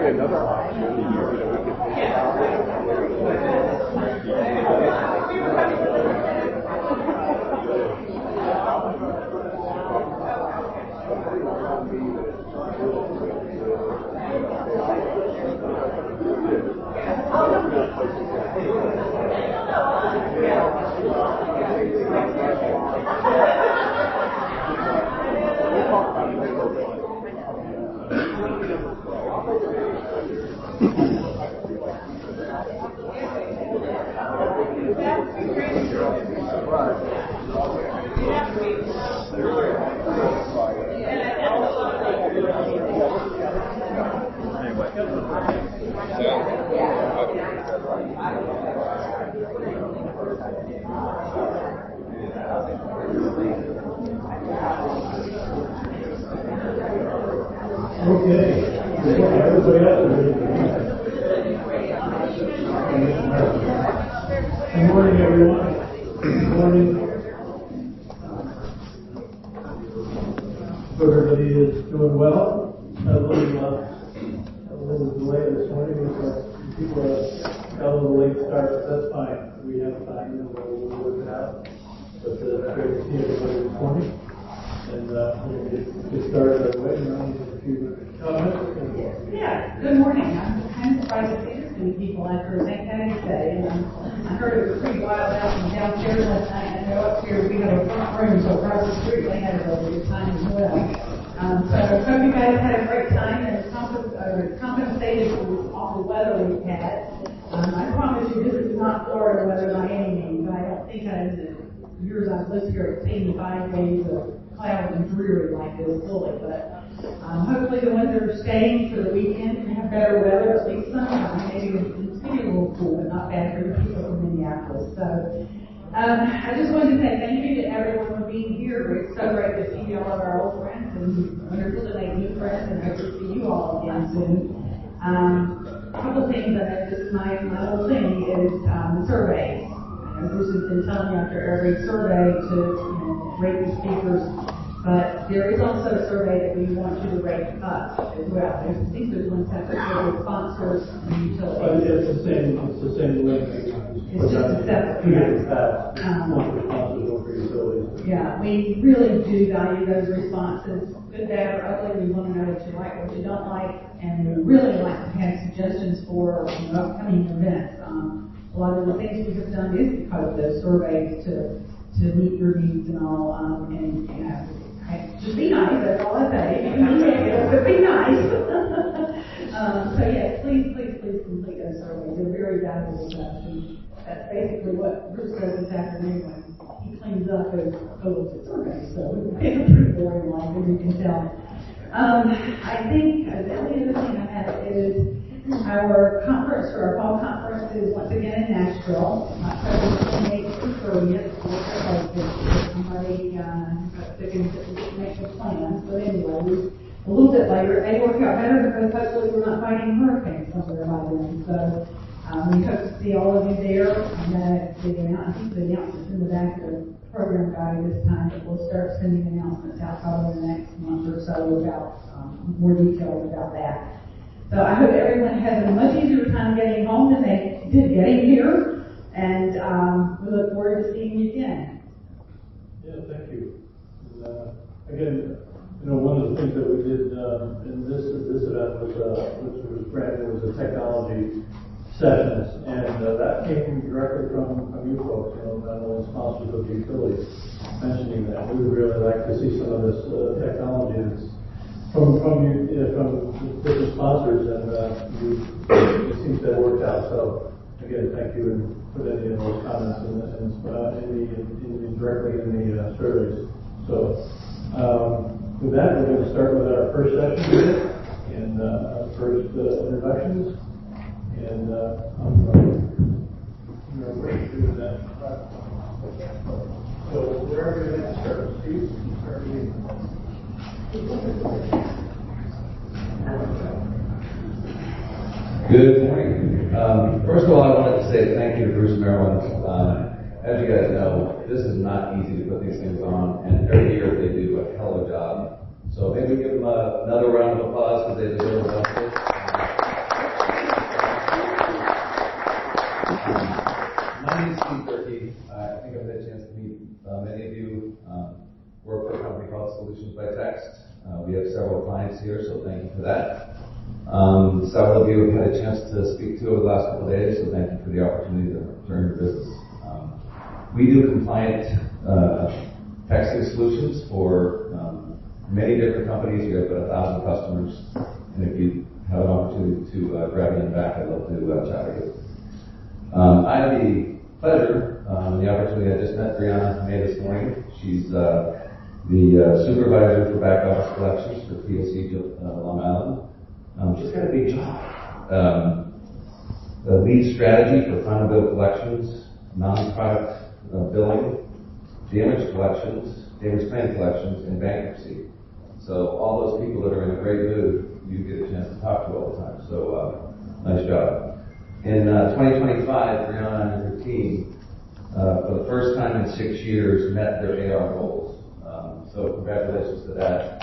Another opportunity here that we could think Good morning, everyone. Good morning. Hope everybody is doing well. A little delay this morning because people got a little late start, but that's fine. We have time and we'll work it out. But it's great to see everybody this morning. And we'll get started right away. And I'll need a few comments. Yeah, good morning. I'm kind of surprised to see this many people after St. Patty's Day. And I heard it was pretty wild out from downstairs last night. And upstairs we have a front room, so across the street they had a really good time as well. So I hope you guys had a great time and compensated for all the weather we've had. I promise you this is not Florida weather by any means. I don't think in the years I've lived here it's 85 days of cloud and dreary like this fully, but hopefully the ones that are staying for the weekend can have better weather, at least sunshine. Maybe it's going to be a little cool, but not bad for the people from Minneapolis. So I just wanted to say thank you to everyone for being here. It's so great to see all of our old friends and wonderful to make new friends and hope to see you all again soon. A couple of things that this is my little thing is the surveys. Bruce has been telling you after every survey to rate the speakers, but there is also a survey that we want you to rate us as well. I think there's one separate for the sponsors and utilities. It's the same link. It's just a separate. One for sponsors, one for utilities. Yeah, we really do value those responses. Good, bad, or ugly. We want to know what you like, what you don't like, and we really like to have suggestions for upcoming events. A lot of the things we have done is because of those surveys to meet your needs and all, and just be nice, that's all I say. You can be negative, but be nice. So yes, please complete those surveys. They're very valuable stuff. And that's basically what Bruce does this afternoon when he cleans up his photos and surveys. So it's a pretty boring life, as you can tell. I think the only other thing I have is our conference, or our fall conference, is once again in Nashville, October 28th through 30th. Somebody got sick and didn't make the plans, but anyway, a little bit later, it may work out better because hopefully we're not fighting hurricanes somewhere by then. So we hope to see all of you there. I'm going to the announcements in the back of the program guide this time, but we'll start sending announcements out probably in the next month or so about more details about that. So I hope everyone has a much easier time getting home than they did getting here, and we look forward to seeing you again. Yeah, thank you. Again, one of the things that we did in this event was, which was brand new, was the technology sessions, and that came directly from you folks, not only sponsors of the utilities, mentioning that. We would really like to see some of this technology that's from different sponsors, and it seems to have worked out. So again, thank you for any of those comments directly in the surveys. So with that, we're going to start with our first session here, and our first introductions. And I'm going to do that. So where are we going to start? Steve? Good morning. First of all, I wanted to say thank you to Bruce Maryland. As you guys know, this is not easy to put these things on, and every year they do a hell of a job. So maybe we give them another round of applause because they deserve it. My name is Steve Durkee. I think I've had a chance to meet many of you. Work for a company called Solutions by Text. We have several clients here, so thank you for that. Several of you have had a chance to speak to over the last couple of days, so thank you for the opportunity to turn your business. We do compliant texting solutions for many different companies. We have about 1,000 customers, and if you have an opportunity to grab me in the back, I'd love to chat with you. I have the pleasure and the opportunity. I just met Brianna May this morning. She's the supervisor for back office collections for PSEG Long Island. She's got a big job. The lead strategy for final bill collections, non-product billing, damage collections, damage claim collections, and bankruptcy. So all those people that are in a great mood, you get a chance to talk to all the time. So nice job. In 2025, Brianna and her team, for the first time in 6 years, met their AR goals. So congratulations to that.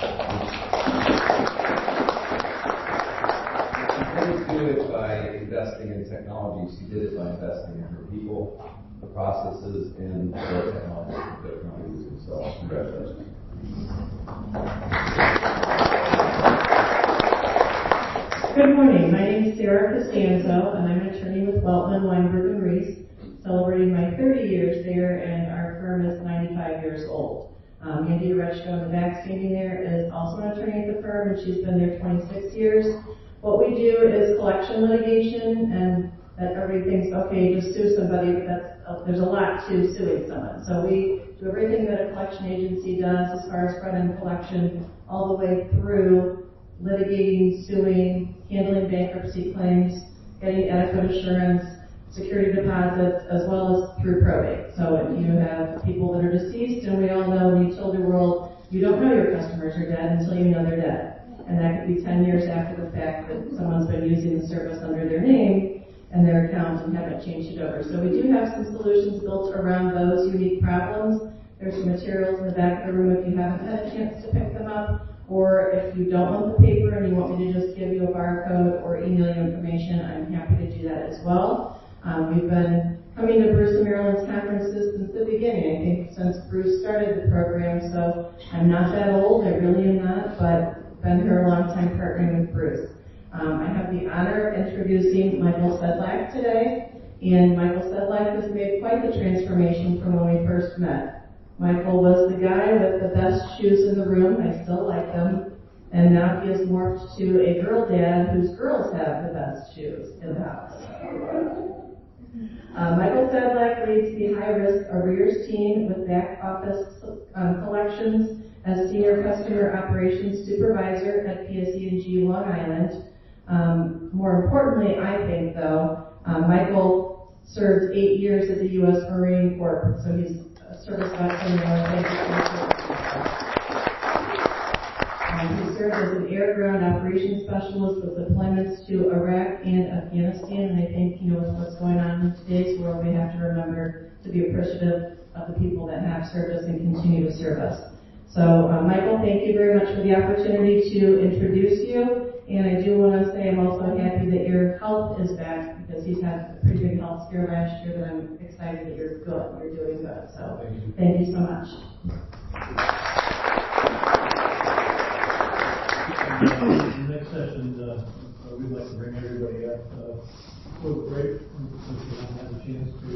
She didn't do it by investing in technology. She did it by investing in her people, the processes, and the technology that they're currently using. So congratulations. Good morning. My name is Sarah Costanzo, and I'm an attorney with Weltman, Weinberg, and Reese, celebrating my 30 years there, and our firm is 95 years old. Andy Rechko in the back standing there is also an attorney at the firm, and she's been there 26 years. What we do is collection litigation, and that everybody thinks, okay, just sue somebody, but there's a lot to suing someone. So we do everything that a collection agency does as far as front-end collection, all the way through litigating, suing, handling bankruptcy claims, getting adequate assurance, security deposits, as well as through probate. So if you have people that are deceased, and we all know in the utility world, you don't know your customers are dead until you know they're dead. And that could be 10 years after the fact that someone's been using the service under their name and their account and haven't changed it over. So we do have some solutions built around those unique problems. There's some materials in the back of the room if you haven't had a chance to pick them up, or if you don't want the paper and you want me to just give you a barcode or email you information, I'm happy to do that as well. We've been coming to Bruce and Maryland's conferences since the beginning, I think since Bruce started the program, so I'm not that old, I really am not, but been here a long time partnering with Bruce. I have the honor of introducing Michael Sedlak today, and Michael Sedlak has made quite the transformation from when we first met. Michael was the guy with the best shoes in the room, I still like them, and now he has morphed to a girl dad whose girls have the best shoes in the house. Michael Sedlak leads the high-risk arrears team with back office collections as senior customer operations supervisor at PSEG Long Island. More importantly, I think, though, Michael served 8 years at the U.S. Marine Corps, so he's a service veteran. Thank you for your service. He served as an air-ground operations specialist with deployments to Iraq and Afghanistan, and I think, with what's going on in today's world, we have to remember to be appreciative of the people that have served us and continue to serve us. So, Michael, thank you very much for the opportunity to introduce you, and I do want to say I'm also happy that your health is back, because he's had a pretty big health scare last year, but I'm excited that you're good, you're doing good, so thank you so much. The next session, we'd like to bring everybody up for the break, since we haven't had a chance to,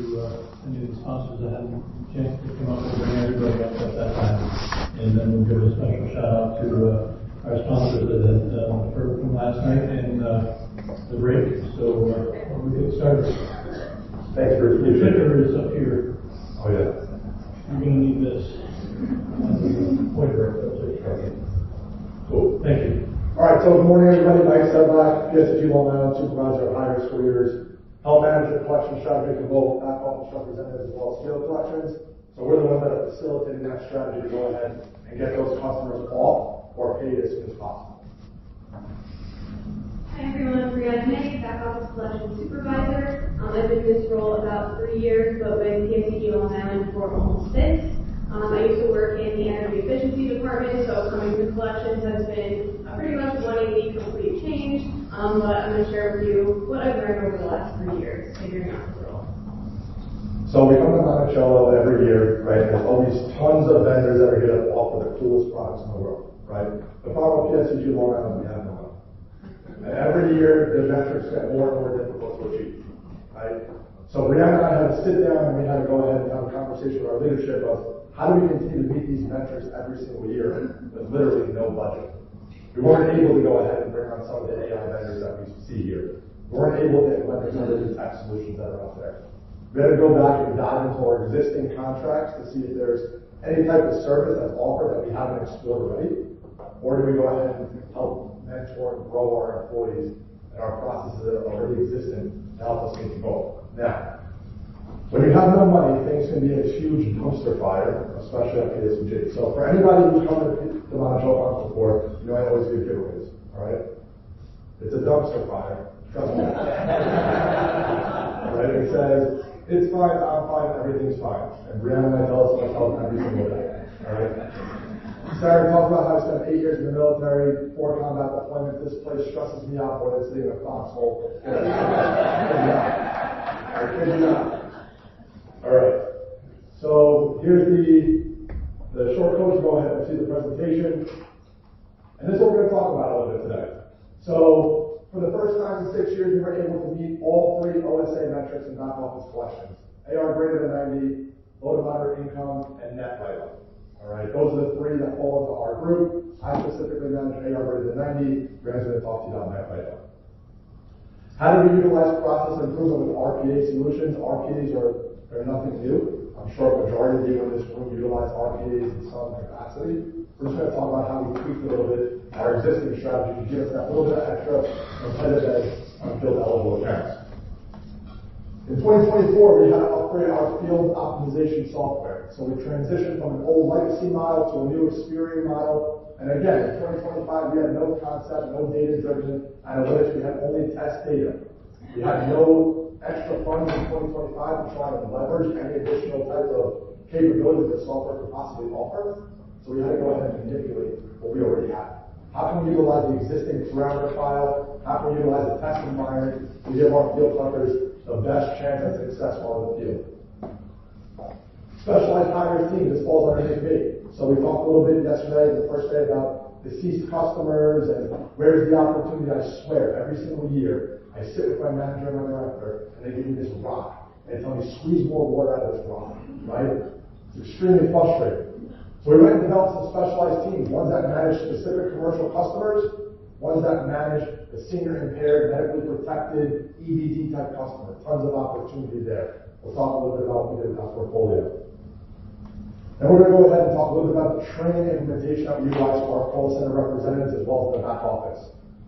any of the sponsors that haven't had a chance to come up and bring everybody up at that time. And then we'll give a special shout out to our sponsors that had heard from last night and the break. So we'll get started. Thanks for The picture is up here. Oh, yeah. You're going to need this. Pointer. Okay. Cool. Thank you. All right, so good morning, everybody. Mike Sedlak, PSEG Long Island, supervisor of high-risk careers. Help manage the collection strategy for both back-office representatives as well as field collections. So we're the ones that are facilitating that strategy to go ahead and get those customers off or paid as soon as possible. Hi everyone, Brianna May, back office collection supervisor. I've been in this role about 3 years, but with PSEG Long Island for almost 6. I used to work in the energy efficiency department, so coming to collections has been pretty much 180 complete change, but I'm going to share with you what I've learned over the last 3 years figuring out this role. So we come to Monticello every year, right? There's always tons of vendors that are here to offer the coolest products in the world, right? The problem with PSEG Long Island, we have no money. And every year, the metrics get more and more difficult to achieve, right? So Brianna and I had to sit down and we had to go ahead and have a conversation with our leadership of how do we continue to meet these metrics every single year with literally no budget. We weren't able to go ahead and bring on some of the AI vendors that we see here. We weren't able to implement some of the new tech solutions that are out there. We had to go back and dive into our existing contracts to see if there's any type of service that's offered that we haven't explored already, or do we go ahead and help mentor and grow our employees and our processes that are already existent to help us meet the goal. Now, when you have no money, things can be a huge dumpster fire, especially at PSEG. So for anybody who's come to Monticello Conference before, you know I always give giveaways, all right? It's a dumpster fire, trust me. Right? It says, it's fine, I'm fine, everything's fine. And Brianna and I tell us myself every single day, all right? Sarah talked about how I spent 8 years in the military, 4 combat deployments. This place stresses me out more than sitting in a foxhole. All right. So here's the short codes. Go ahead and see the presentation. And this is what we're going to talk about a little bit today. So for the first time in 6 years, we were able to meet all 3 OSA metrics in back office collections. AR greater than 90, low to moderate income, and net write-off. All right, those are the 3 that fall into our group. I specifically manage AR greater than 90. Graham's going to talk to you about net write-off. How do we utilize process improvement with RPA solutions? RPAs are nothing new. I'm sure a majority of you in this room utilize RPAs in some capacity. We're just going to talk about how we tweaked a little bit our existing strategy to give us that little bit of extra competitive edge on field eligible accounts. In 2024, we had to upgrade our field optimization software. So we transitioned from an old legacy model to a new Experian model. And again, in 2025, we had no concept, no data-driven analytics. We had only test data. We had no extra funds in 2025 to try and leverage any additional type of capabilities that software could possibly offer. So we had to go ahead and manipulate what we already had. How can we utilize the existing parameter file? How can we utilize the test environment to give our field hunters the best chance at success while in the field? Specialized hires team, this falls underneath me. So we talked a little bit yesterday, the first day, about deceased customers and where's the opportunity. I swear, every single year, I sit with my manager and my director, and they give me this rock. And they tell me, squeeze more water out of this rock, right? It's extremely frustrating. So we went and developed some specialized teams, ones that manage specific commercial customers, ones that manage the senior impaired, medically protected, EBD type customer. Tons of opportunity there. We'll talk a little bit about what we did in that portfolio. Then we're going to go ahead and talk a little bit about the training and implementation that we utilize for our call center representatives as well as the back office.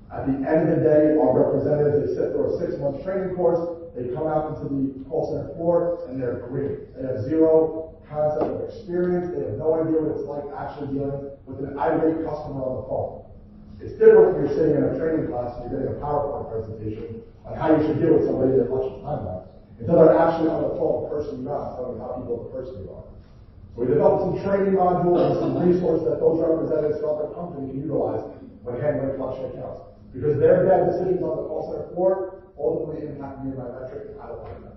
At the end of the day, our representatives, they sit through a 6-month training course. They come out into the call center floor and they're green. They have zero concept of experience. They have no idea what it's like actually dealing with an irate customer on the phone. It's different when you're sitting in a training class and you're getting a PowerPoint presentation on how you should deal with somebody that much time on. Until they're actually on the phone, cursing you out, telling you how people the person you are. So we developed some training modules and some resources that those representatives throughout their company can utilize when handling collection accounts. Because their bad decisions on the call center floor ultimately impact me and my metric, and I don't like that.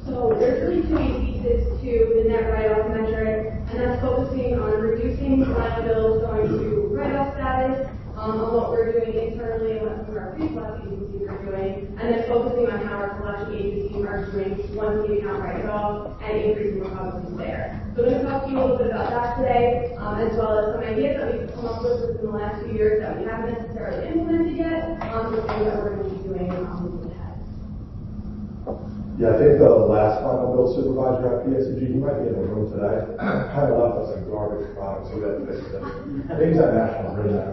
So there's really 2 main pieces to the net write-off metric, and that's focusing on reducing line bills going to write-off status, on what we're doing internally and what some of our pre-collection agencies are doing, and then focusing on how our collection agencies are doing once the account writes off and increasing recoveries there. So I'm going to talk to you a little bit about that today, as well as some ideas that we've come up with within the last few years that we haven't necessarily implemented yet, the things that we're going to be doing moving ahead. Yeah, I think the last final bill supervisor at PSEG, he might be in the room today, kind of left us a garbage product, so we have to fix it. Things at National Grid now.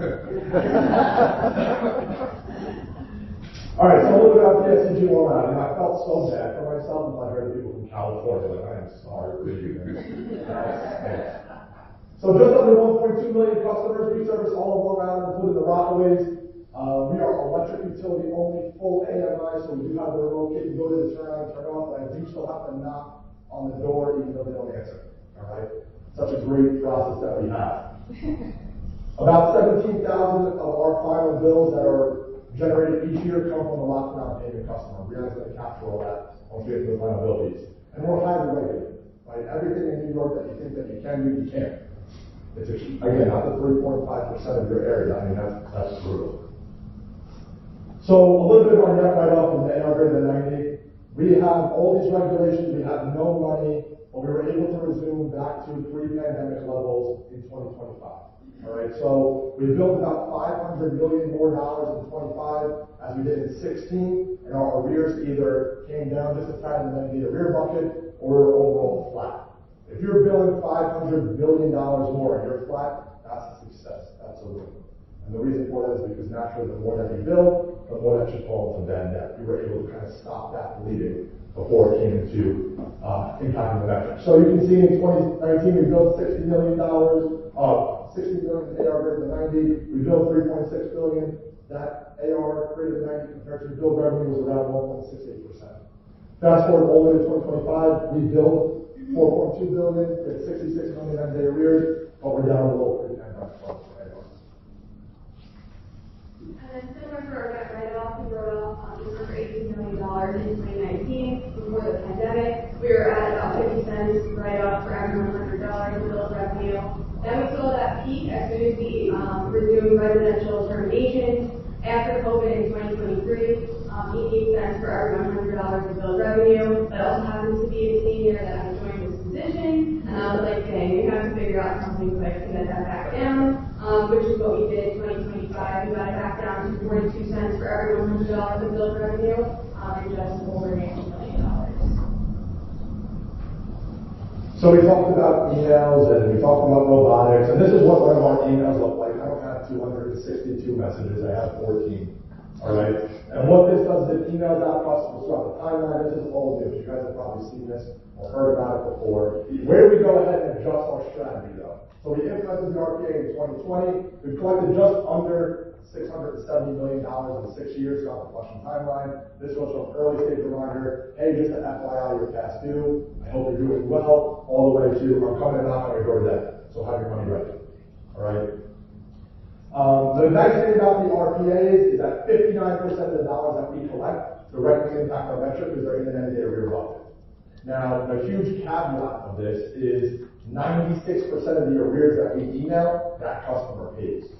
All right, so a little bit about PSEG Long Island. I felt so bad for myself until I heard the people from California, like, I am sorry for you. So just under 1.2 million customers. We service all of Long Island, including the Rockaways. We are electric utility only, full AMI, so we do have the remote capability to turn on and turn off, but I do still have to knock on the door even though they don't answer. All right? Such a great process that we have. About 17,000 of our final bills that are generated each year come from the lockdown payment customer. We are going to capture all that once we get to the final bill piece. And we're highly regulated. Right? Everything in New York that you think that you can do, you can't. It's again not the 3.5% of your area. I mean that's brutal. So a little bit of our net write-off from the AR greater than 90. We have all these regulations. We have no money, but we were able to resume back to pre-pandemic levels in 2025. All right. So we built about $500 million more in 25 as we did in 16, and our arrears either came down just a tad in the arrear bucket or overall flat. If you're billing $500 million more and you're flat, that's a success. That's a win. And the reason for that is because naturally, the more that you bill, the more that you fall into bad debt. We were able to kind of stop that bleeding before it came into impacting the metrics. So you can see in 2019, we billed $60 million, $60 million AR greater than 90. We billed $3.6 billion. That AR greater than 90 compared to the billed revenue was around 1.68%. Fast forward all the way to 2025, we billed $4.2 billion, we had 66 million end-day arrears, but we're down below pre-pandemic levels for AR. And then similar to our net write-off, we wrote off just over $18 million in 2019 before the pandemic. We were at about 50 cents write-off for every $100 of billed revenue. Then we saw that peak as soon as we resumed residential terminations. After COVID in 2023, 88 cents for every $100 of billed revenue. That also happens to be the same year that I joined this position. And I was like, dang, we have to figure out something quick to get that back down, which is what we did in 2025. We got it back down to 42 cents for every $100 of billed revenue, and just over $19 million. So we talked about emails and we talked about robotics, and this is what one of our emails look like. I don't have 262 messages, I have 14. All right? And what this does is it emails out customers throughout the timeline. This is all new. You guys have probably seen this or heard about it before. Where do we go ahead and adjust our strategy though? So we implemented the RPA in 2020. We've collected just under $670 million in 6 years throughout the collection timeline. This was from early stage reminder, hey, just an FYI, you're past due. I hope you're doing well, all the way to I'm coming to knock on your door today. So have your money ready. All right? The nice thing about the RPAs is that 59% of the dollars that we collect directly impact our metric because they're in an end-day arrear bucket. Now, the huge caveat of this is 96% of the arrears that we email, that customer pays.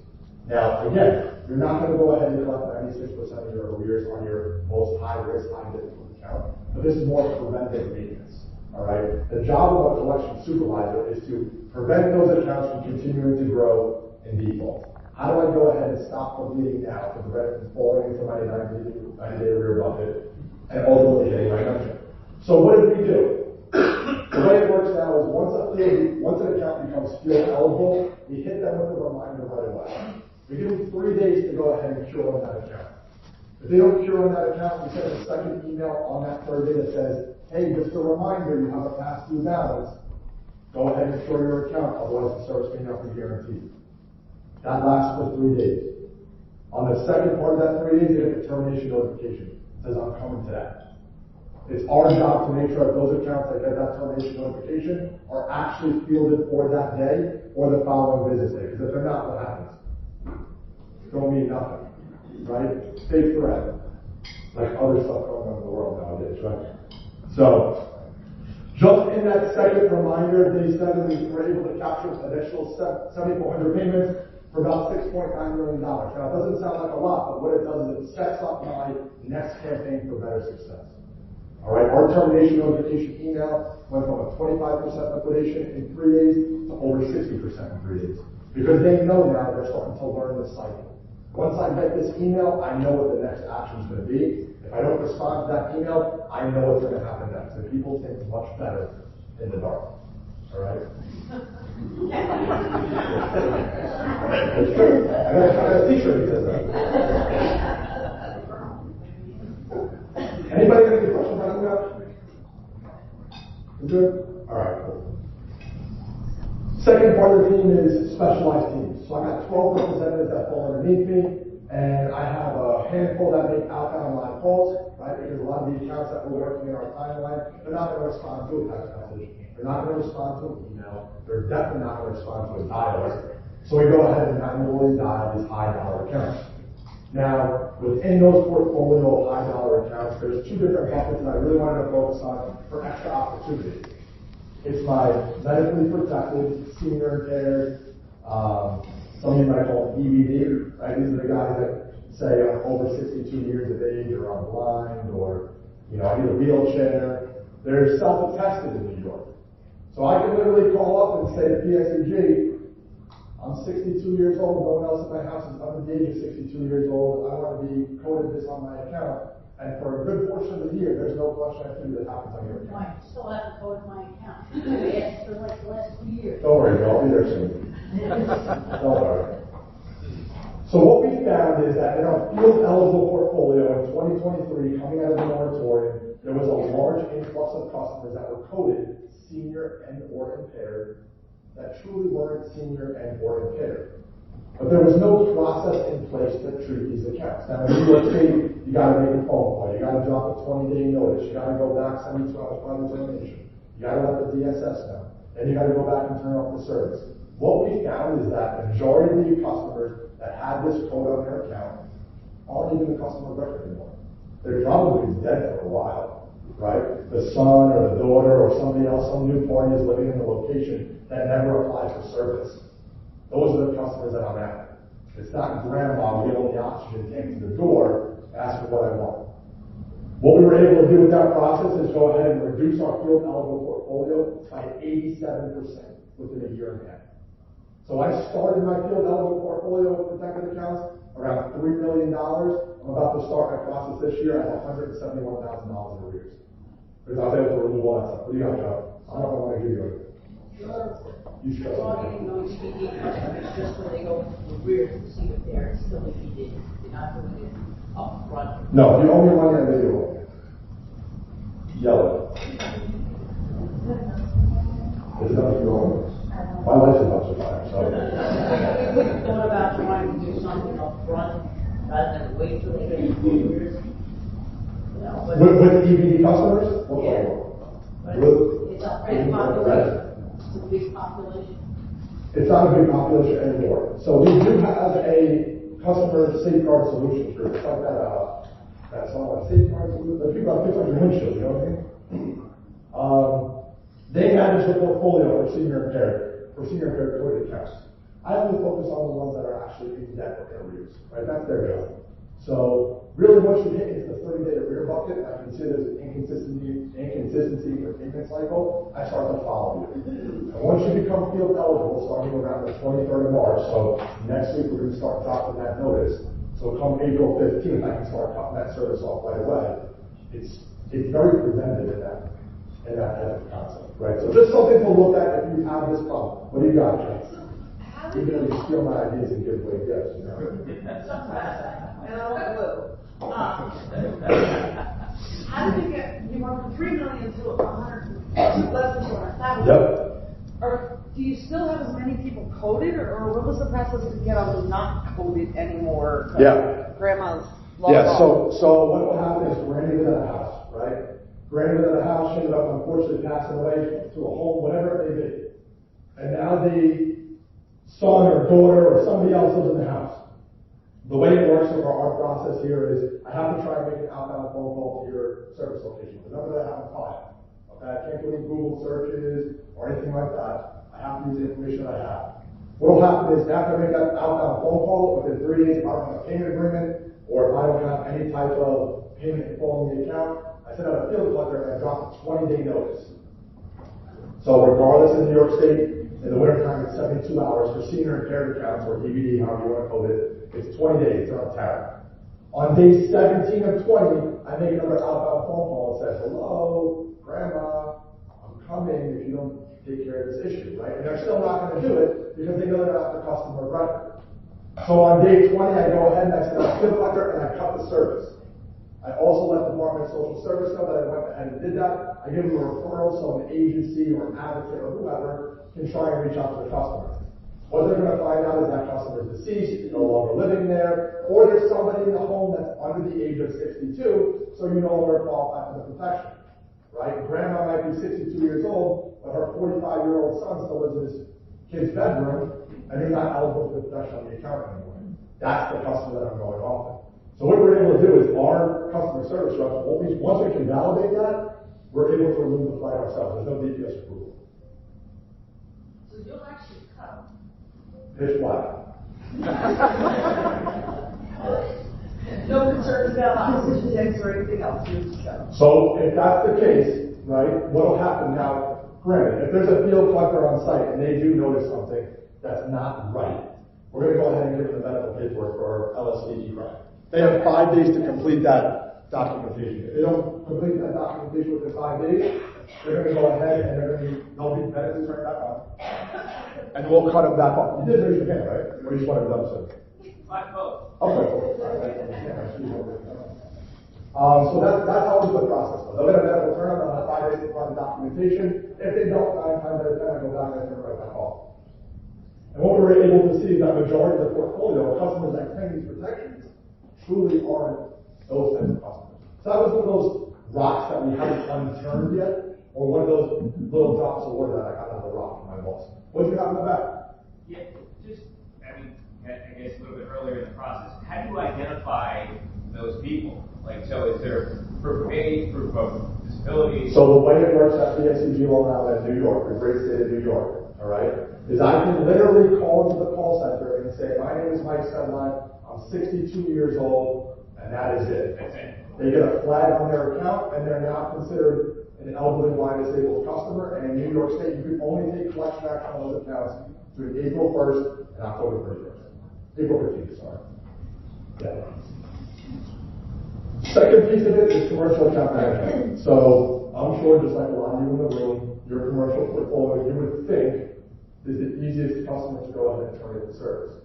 Now, again, you're not going to go ahead and collect 96% of your arrears on your most high-risk, high-difficulty account, but this is more preventive maintenance. All right? The job of a collection supervisor is to prevent those accounts from continuing to grow in default. How do I go ahead and stop the bleeding now to prevent it from falling into my 90-day arrear bucket and ultimately hitting my metric? So what did we do? The way it works now is once an account becomes field eligible, we hit them with a reminder right away. We give them 3 days to go ahead and cure on that account. If they don't cure on that account, we send a second email on that third day that says, hey, just a reminder, you have a past due balance. Go ahead and cure your account, otherwise the service may not be guaranteed. That lasts for 3 days. On the second part of that 3 days, you get the termination notification. It says, I'm coming to that. It's our job to make sure that those accounts that get that termination notification are actually fielded for that day or the following business day. Because if they're not, what happens? It's going to mean nothing. Right? Fake threat. Like other stuff going on in the world nowadays, right? So, just in that second reminder, day 7, we were able to capture an additional 7,400 payments for about $6.9 million. Now, it doesn't sound like a lot, but what it does is it sets up my next campaign for better success. All right, our termination notification email went from a 25% liquidation in 3 days to over 60% in 3 days. Because they know now they're starting to learn the cycle. Once I get this email, I know what the next action is going to be. If I don't respond to that email, I know what's going to happen next. And people think much better in the dark. All right? It's true. I got a t-shirt that says that. Anybody got any questions on that? We're good? All right, cool. Second part of the team is specialized teams. So I got 12 representatives that fall underneath me, And I have a handful that make outbound live calls, right? Because a lot of the accounts that we're working in our timeline, they're not going to respond to a text message. They're not going to respond to an email. They're definitely not going to respond to a dialer. So we go ahead and manually dial these high dollar accounts. Now, within those portfolio of high dollar accounts, there's two different buckets that I really wanted to focus on for extra opportunity. It's my medically protected, senior impaired, some of you might call them EBD, right? These are the guys that say I'm over 62 years of age, or I'm blind, or, I need a wheelchair. They're self-attested in New York. So I can literally call up and say to PSEG, I'm 62 years old, no one else in my house is under the age of 62 years old, I want to be coded this on my account. And for a good portion of the year, there's no flush activity that happens on your account. I still haven't coded my account. I've asked for like the last 2 years. Don't worry, Joe, I'll be there soon. Don't worry. So what we found is that in our field eligible portfolio in 2023, coming out of the moratorium, there was a large influx of customers that were coded senior and or impaired that truly weren't senior and or impaired. But there was no process in place to treat these accounts. Now in New York State, you gotta make a phone call, you gotta drop a 20-day notice, you gotta go back 72 hours prior to termination, you gotta let the DSS know, then you gotta go back and turn off the service. What we found is that the majority of the customers that had this code on their account aren't even a customer record anymore. They're probably dead for a while, right? The son or the daughter or somebody else, some new party is living in the location that never applied for service. Those are the customers that I'm after. It's not grandma wheeling the oxygen tank to the door, asking what I want. What we were able to do with that process is go ahead and reduce our field eligible portfolio by 87% within a year and a half. So I started my field eligible portfolio of protected accounts around $3 million. I'm about to start my process this year at $171,000 in arrears. Because I was able to remove all that stuff. What do you got, Joe? I don't know if I want to give you anything. You stress Logging those EBD customers just when they go weird to see if they're still EBD. You're not doing it up front. No, the only one that they do yellow. It's not your my life is about to fire, so. Have you thought about trying to do something up front rather than wait till they get 4 years? With EBD customers? Yeah. It's a big population. It's a big population. It's not a big population anymore. So we do have a customer safeguard solutions group. It's like that song, like safeguard solutions. The people that fix on your windshield, you know what I mean? They manage the portfolio for senior impaired coded accounts. I only focus on the ones that are actually in debt or arrears, right? That's their job. So really once you hit into the 30-day arrear bucket, I consider there's inconsistency for payment cycle, I start to follow you. And once you become field eligible, starting around the 23rd of March, so next week we're going to start dropping that notice. So come April 15th, I can start cutting that service off right away. It's very preventative in that type of concept, right? So just something to look at if you have this problem. What do you got, Jess? You really steal my ideas and give away gifts, you know? And I want blue. How did you went from 3 million to 100, less than 200,000? Yep. Or do you still have as many people coded, or what was the process to get all those not coded anymore? Yeah. Grandma's Yeah, so what will happen is Granny lived at a house, right? Granny lived at a house, she ended up unfortunately passing away to a home, whatever it may be. And now the son or daughter or somebody else lives in the house. The way it works for our process here is I have to try and make an outbound phone call to your service location. The number that I have on file. Okay, I can't do any Google searches or anything like that. I have to use the information that I have. What will happen is after I make that outbound phone call, within 3 days, if I don't have a payment agreement or if I don't have any type of payment info in the account, I send out a field collector and I drop a 20-day notice. So regardless in New York State, in the wintertime it's 72 hours for senior impaired accounts or EBD, however you want to code it. It's 20 days, it's on a tariff. On day 17 of 20, I make another outbound phone call and say, hello, grandma, I'm coming if you don't take care of this issue, right? And they're still not going to do it because they know they're not the customer record. So on day 20, I go ahead and I send out a field collector and I cut the service. I also let the Department of Social Service know that I went ahead and did that. I give them a referral so an agency or an advocate or whoever can try and reach out to the customer. What they're going to find out is that customer is deceased, no longer living there, or there's somebody in the home that's under the age of 62, so you no longer qualify for the protection, right? Grandma might be 62 years old, but her 45-year-old son still lives in his kid's bedroom, and he's not eligible for the protection on the account anymore. That's the customer that I'm going off of. So what we're able to do is our customer service reps, once we can validate that, we're able to remove the flag ourselves. There's no DPS approval. So you'll actually come. Pitch black. No concerns about oxygen tanks or anything else, you just go. So if that's the case, right, what'll happen now, granted, if there's a field collector on site and they do notice something that's not right, we're going to go ahead and give them the medical paperwork for LSD right. They have 5 days to complete that documentation. If they don't complete that documentation within 5 days, they're going to go ahead and they'll be medically turned back on. And we'll cut them back off. You did raise your hand, right? Or you just wanted to double check? My vote. Okay, cool. So that's always the process. They'll get a medical turn on 5 days to provide the documentation. If they don't, 9 times out of 10, I go back and turn it right back off. And what we were able to see is that majority of the portfolio, customers that claim these protections, truly aren't those types of customers. So that was one of those rocks that we haven't unturned yet, or one of those little drops of water that I got out of the rock from my boss. What do you have in the back? Yeah, just, I guess a little bit earlier in the process, how do you identify those people? Like, so is there proof of age, proof of disability? So the way it works at PSEG Long Island, New York, the great state of New York, all right, is I can literally call into the call center and say, my name is Mike Sedlak, I'm 62 years old, and that is it. That's it. They get a flag on their account, and they're now considered an elderly blind disabled customer, and in New York State, you can only take collection action on those accounts between April 1st and October 31st. April 15th, sorry. Yeah. Second piece of it is commercial account management. So I'm sure just like a lot of you in the room, your commercial portfolio, you would think is the easiest customer to go ahead and turn into service.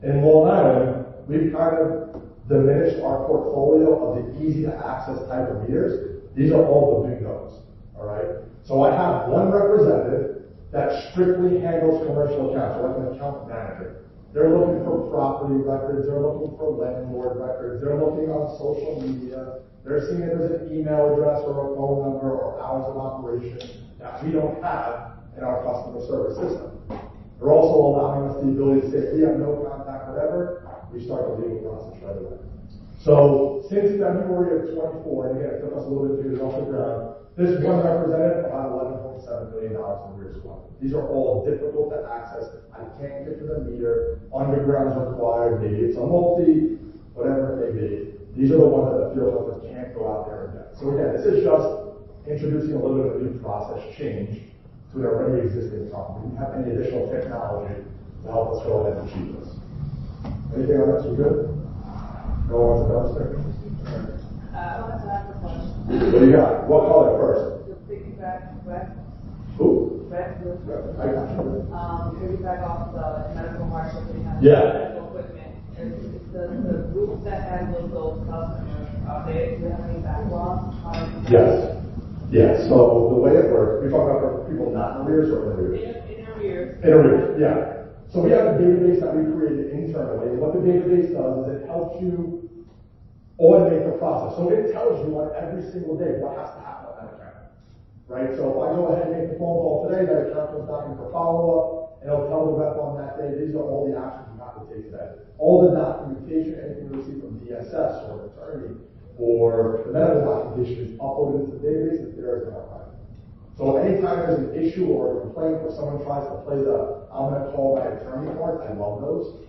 In Long Island, we've kind of diminished our portfolio of the easy to access type of meters. These are all the big no's, all right? So I have one representative that strictly handles commercial accounts, so like an account manager. They're looking for property records, they're looking for landlord records, they're looking on social media, they're seeing if there's an email address or a phone number or hours of operation that we don't have in our customer service system. They're also allowing us the ability to say, if we have no contact, whatever, we start the legal process right away. So since February of 24, and again, it took us a little bit to get it off the ground, this one represented about $11.7 million in arrears collected. These are all difficult to access. I can't get to the meter. Underground is required. Maybe it's a multi, whatever it may be. These are the ones that the field workers can't go out there and get. So again, this is just introducing a little bit of a new process change to an already existing problem. We don't have any additional technology to help us go ahead and achieve this. Anything on that too good? Go on to downstairs. I wanted to ask a question. What do you got? What color first? The piggyback, red, Who? red, blue. I got you. Piggyback off the medical hardship, we have Yeah. medical equipment. Is the group that handles those customers, do they have any backlog? Yes. Yeah, so the way it works, you're talking about for people not in arrears or in arrears? In arrears. In arrears, yeah. So we have a database that we created internally, and what the database does is it helps you automate the process. So it tells you on every single day what has to happen on that account, right? So if I go ahead and make the phone call today, that account comes back in for follow-up, and it'll tell the rep on that day, these are all the actions you have to take today. All the documentation, anything you receive from DSS or an attorney, or the medical documentation is uploaded into the database and there is an archive. So anytime there's an issue or a complaint or someone tries to play the I'm going to call my attorney card, I love those.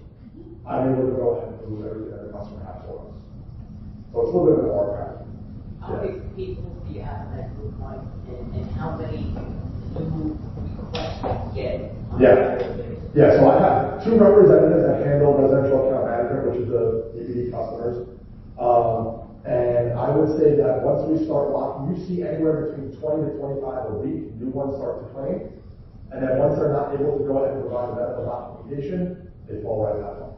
I'm able to go ahead and remove everything that the customer has for us. So it's a little bit of an archive. How many people do you have in that group, Mike? And how many new requests you get? Yeah, so I have 2 representatives that handle residential account management, which is the EBD customers. And I would say that once we start locking, you see anywhere between 20 to 25 a week, new ones start to claim. And then once they're not able to go ahead and provide the medical documentation, they fall right back on.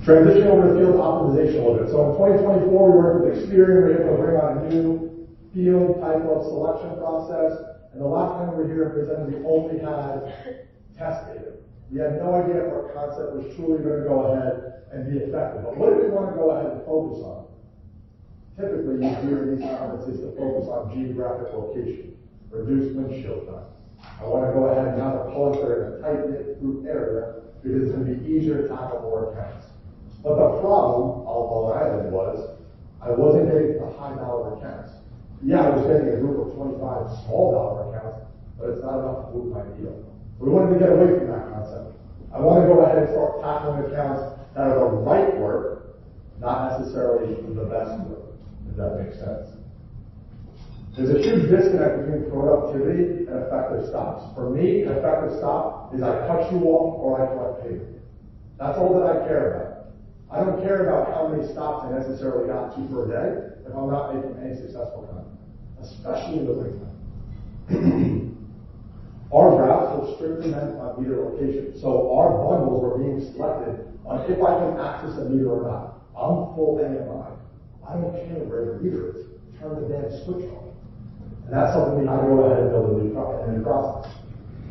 Transition over to field optimization a little bit. So in 2024, we worked with Experian. We were able to bring on a new field type of selection process. And the last time we were here presenting, we only had test data. We had no idea if our concept was truly going to go ahead and be effective. But what do we want to go ahead and focus on? Typically, you hear in these conferences to focus on geographic location, reduce windshield time. I want to go ahead and have a cluster in a tight-knit group area because it's going to be easier to tackle more accounts. But the problem on Long Island was I wasn't getting to the high-dollar accounts. Yeah, I was getting a group of 25 small-dollar accounts, but it's not enough to move my needle. We wanted to get away from that concept. I want to go ahead and start tackling accounts that are the right work, not necessarily the best work, if that makes sense. There's a huge disconnect between productivity and effective stops. For me, an effective stop is I cut you off or I collect payment. That's all that I care about. I don't care about how many stops I necessarily got to per day if I'm not making any successful content, especially in the wintertime. Our routes were strictly meant on meter location, so our bundles were being selected on if I can access a meter or not. I'm full AMI. I don't care where the meter is. Turn the damn switch on. And that's something we had to go ahead and build a new process.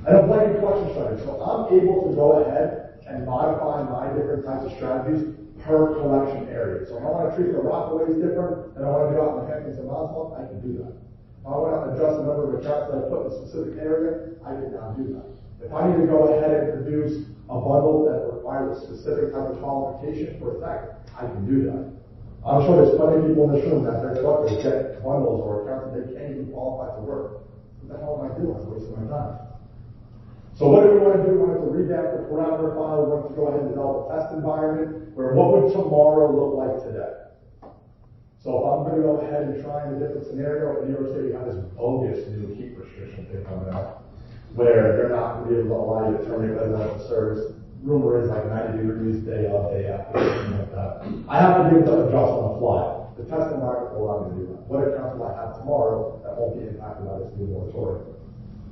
And a blanket collection strategy. So I'm able to go ahead and modify my different types of strategies per collection area. So if I want to treat the Rockaways different than I want to do out in the Hamptons and Montauk, I can do that. If I want to adjust the number of accounts that I put in a specific area, I can now do that. If I need to go ahead and produce a bundle that requires a specific type of qualification for a tech, I can do that. I'm sure there's plenty of people in this room that their collectors get bundles or accounts that they can't even qualify to work. What the hell am I doing? I'm wasting my time. So what do we want to do? We want to revamp the parameter file. We want to go ahead and develop a test environment where what would tomorrow look like today? So if I'm going to go ahead and try in a different scenario, in New York City, we have this bogus new heat restriction thing coming out, where they're not going to be able to allow you to terminate residential service. Rumor is like 90 degrees day of, day after, something like that. I have to be able to adjust on the fly. The test environment will allow me to do that. What accounts will I have tomorrow that won't be impacted by this new moratorium?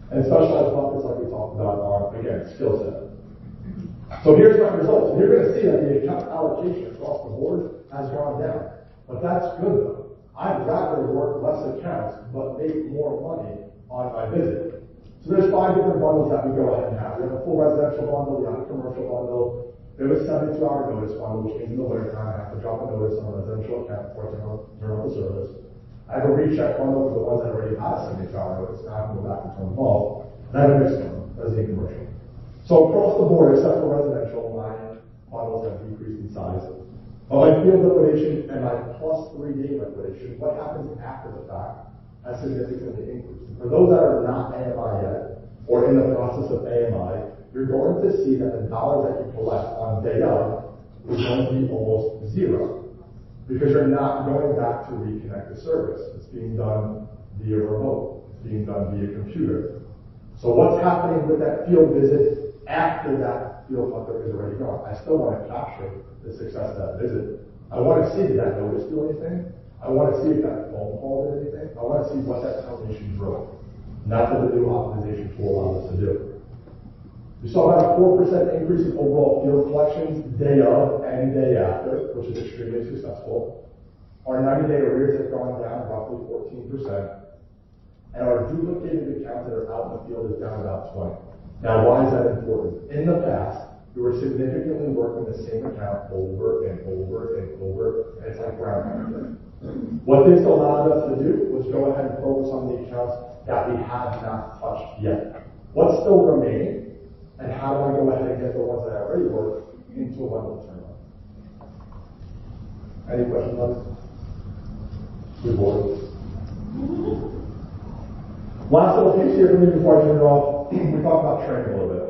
And specialized buckets like we talked about are, again, skill set. So here's my results. And you're going to see that the account allocation across the board has gone down. But that's good though. I'd rather work less accounts, but make more money on my visit. So there's 5 different bundles that we go ahead and have. We have a full residential bundle, we have a commercial bundle, we have a 72-hour notice bundle, which means in the wintertime I have to drop a notice on a residential account before I turn on the service. I have a recheck bundle for the ones that already have a 72-hour notice, now I can go back and turn them off. And I have a mixed bundle, as in commercial. So across the board, except for residential, my bundles have decreased in size. But my field liquidation and my plus 3-day liquidation, what happens after the fact, has significantly increased. And for those that are not AMI yet, or in the process of AMI, you're going to see that the dollars that you collect on day of is going to be almost zero. Because you're not going back to reconnect the service. It's being done via remote. It's being done via computer. So what's happening with that field visit after that field hunter is already gone? I still want to capture the success of that visit. I want to see did that notice do anything. I want to see if that phone call did anything. I want to see what that termination drove. And that's what the new optimization tool allows us to do. We saw about a 4% increase in overall field collections day of and day after, which is extremely successful. Our 90-day arrears have gone down roughly 14%. And our duplicated accounts that are out in the field is down about 20. Now, why is that important? In the past, we were significantly working the same account over and over and over, and it's like groundhog. What this allowed us to do was go ahead and focus on the accounts that we have not touched yet. What's still remaining, and how do I go ahead and get the ones that I already work into a bundle turnaround? Any questions on this? Good board. Last little piece here for me before I turn it off, we talked about training a little bit.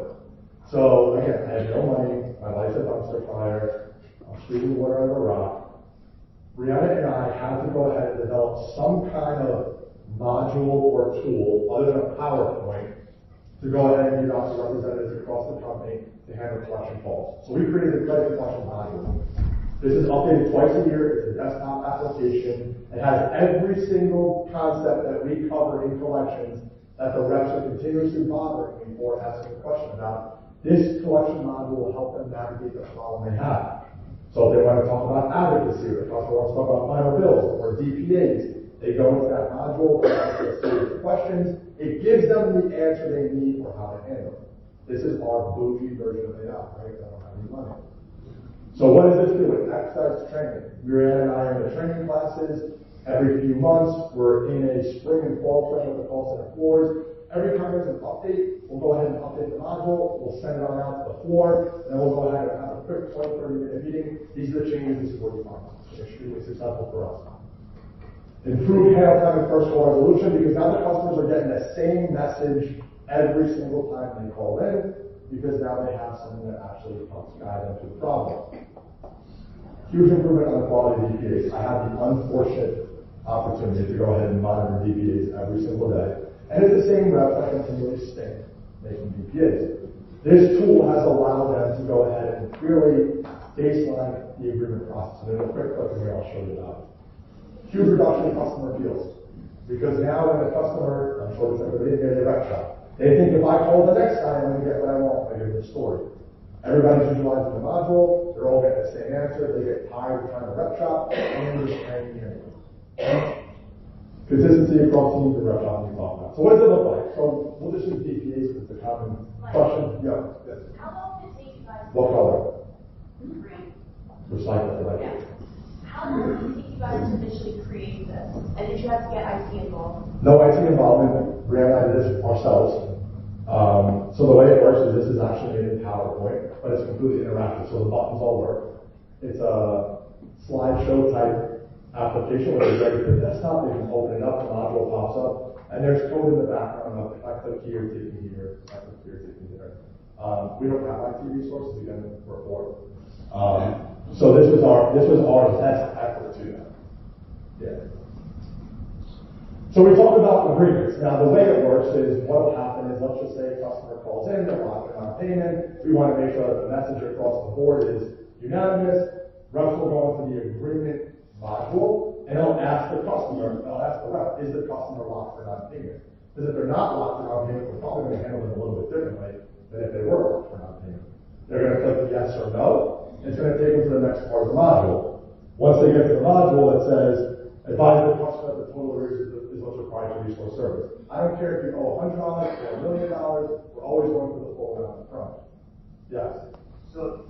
So again, I have no money, my life's a dumpster fire, I'm squeezing water out of a rock. Brianna and I had to go ahead and develop some kind of module or tool other than a PowerPoint to go ahead and give out to representatives across the company to handle collection calls. So we created a credit collection module. This is updated twice a year. It's a desktop application. It has every single concept that we cover in collections that the reps are continuously bothering me for, asking a question about. This collection module will help them navigate the problem they have. So if they want to talk about advocacy, or if they want to talk about final bills or DPAs, They go into that module, they answer a series of questions. It gives them the answer they need for how to handle it. This is our bougie version of AI, right? I don't have any money. So what does this do? It expedites training. Marianne and I are in the training classes. Every few months, we're in a spring and fall training with the call center floors. Every time there's an update, we'll go ahead and update the module, we'll send it on out to the floor, and then we'll go ahead and have a quick 20, 30-minute meeting. These are the changes, this is what you find. It's extremely successful for us. Improved handle time and first call resolution, because now the customers are getting the same message every single time they call in, because now they have something that actually helps guide them to the problem. Huge improvement on the quality of DPAs. I have the unfortunate opportunity to go ahead and monitor DPAs every single day. And it's the same reps that continually stink making DPAs. This tool has allowed them to go ahead and really baseline the agreement process. And in a quick clip here, I'll show you that. Huge reduction in customer appeals. Because now when a customer, I'm sure it's everybody in here, they rep shop. They think if I call the next guy, I'm going to get what I want. I get the story. Everybody's visualizing the module. They're all getting the same answer. They get tired of trying to rep shop, and they're just training anyway. Consistency across teams and rep shop we talk about. So what does it look like? So we'll just use DPAs because it's a common question. Yeah. Yes. How long did it take you guys? What color? Green. Recycle, right? Yeah. How long did it take you guys to initially create this? And did you have to get IT involved? No IT involvement. Brianna and I did this ourselves. So the way it works is this is actually made in PowerPoint, but it's completely interactive. So the buttons all work. It's a slideshow type application where it's ready for the desktop. They can open it up, the module pops up, and there's code in the background of if I click here, take me here, if I click here, take me there. We don't have IT resources, again, we're poor. So this was our best effort to that. Yeah. So we talk about agreements. Now the way it works is what will happen is, let's just say a customer calls in, they're locking on payment. We want to make sure that the message across the board is unanimous. Reps will go into the agreement module and they'll ask the customer, they'll ask the rep, is the customer locked for non-payment? Because if they're not locked for non-payment, we're probably going to handle them a little bit differently than if they were locked for non-payment. They're going to click the yes or no. It's going to take them to the next part of the module. Once they get to the module, it says, advise the customer that the total arrears is what's required to restore service. I don't care if you owe $100 or $1 million, we're always going for the full amount up front. Yes? So,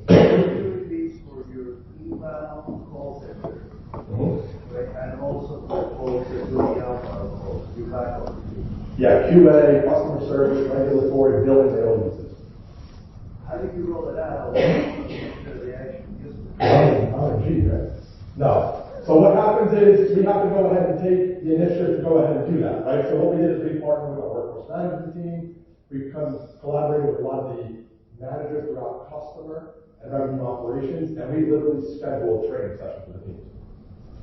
opportunities for your email call center, right? And also for calls that do the outbound calls, you back up. Yeah, QA, customer service, regulatory, billing, they all use this. How did you roll it out? The reaction RNG, right? No. So what happens is we have to go ahead and take the initiative to go ahead and do that, right? So what we did is we partnered with our workforce management team. We collaborated with a lot of the managers throughout customer and revenue operations, and we literally scheduled training sessions for the teams.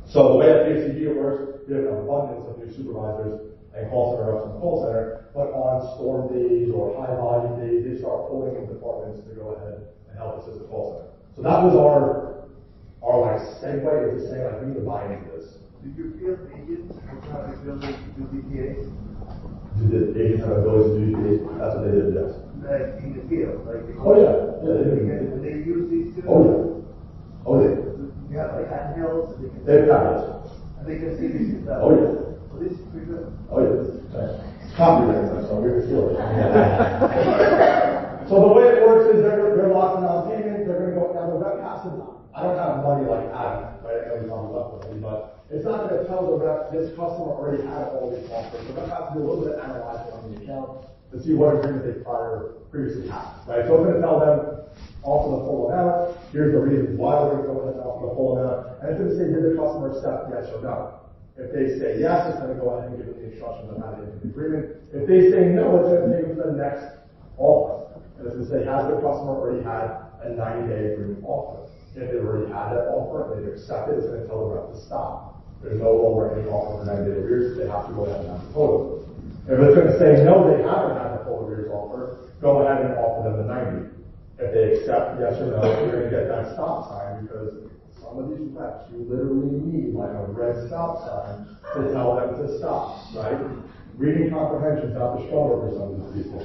So the way at PSEG it works, we have an abundance of new supervisors and call center reps in the call center, but on storm days or high volume days, they start pulling in departments to go ahead and help assist the call center. So that was our like segue into saying like we need to buy into this. Did your field agents have the ability to do DPAs? Did the agents have ability to do DPAs? That's what they did, yes. Like in the field, like oh yeah, yeah. They use these too. Oh yeah. Oh yeah. You have like handhelds. They have tablets. And they can see these stuff. Oh yeah. Well, this is pretty good. Oh yeah. Copyright, so we can steal it. So the way it works is they're locking on payment. They're going to go now. The rep has to. I don't have money like Adam, right? I know he's on the left with me, but it's not going to tell the rep this customer already had all these offers. The rep has to do a little bit of analyzing on the account to see what agreement they previously had, right? So it's going to tell them offer the full amount. Here's the reasons why we're going to go ahead and offer the full amount, and it's going to say did the customer accept yes or no. If they say yes, it's going to go ahead and give them the instructions on how to enter the agreement. If they say no, it's going to take them to the next offer. And it's going to say, has the customer already had a 90-day agreement offer? If they've already had that offer, they've accepted, it's going to tell the rep to stop. There's no longer any offer for 90-day arrears, they have to go ahead and have the total. If it's going to say no, they haven't had the full arrears offer, go ahead and offer them the 90. If they accept yes or no, you're going to get that stop sign because some of these reps, you literally need like a red stop sign to tell them to stop, right? Reading comprehension is not the stronger for some of these people.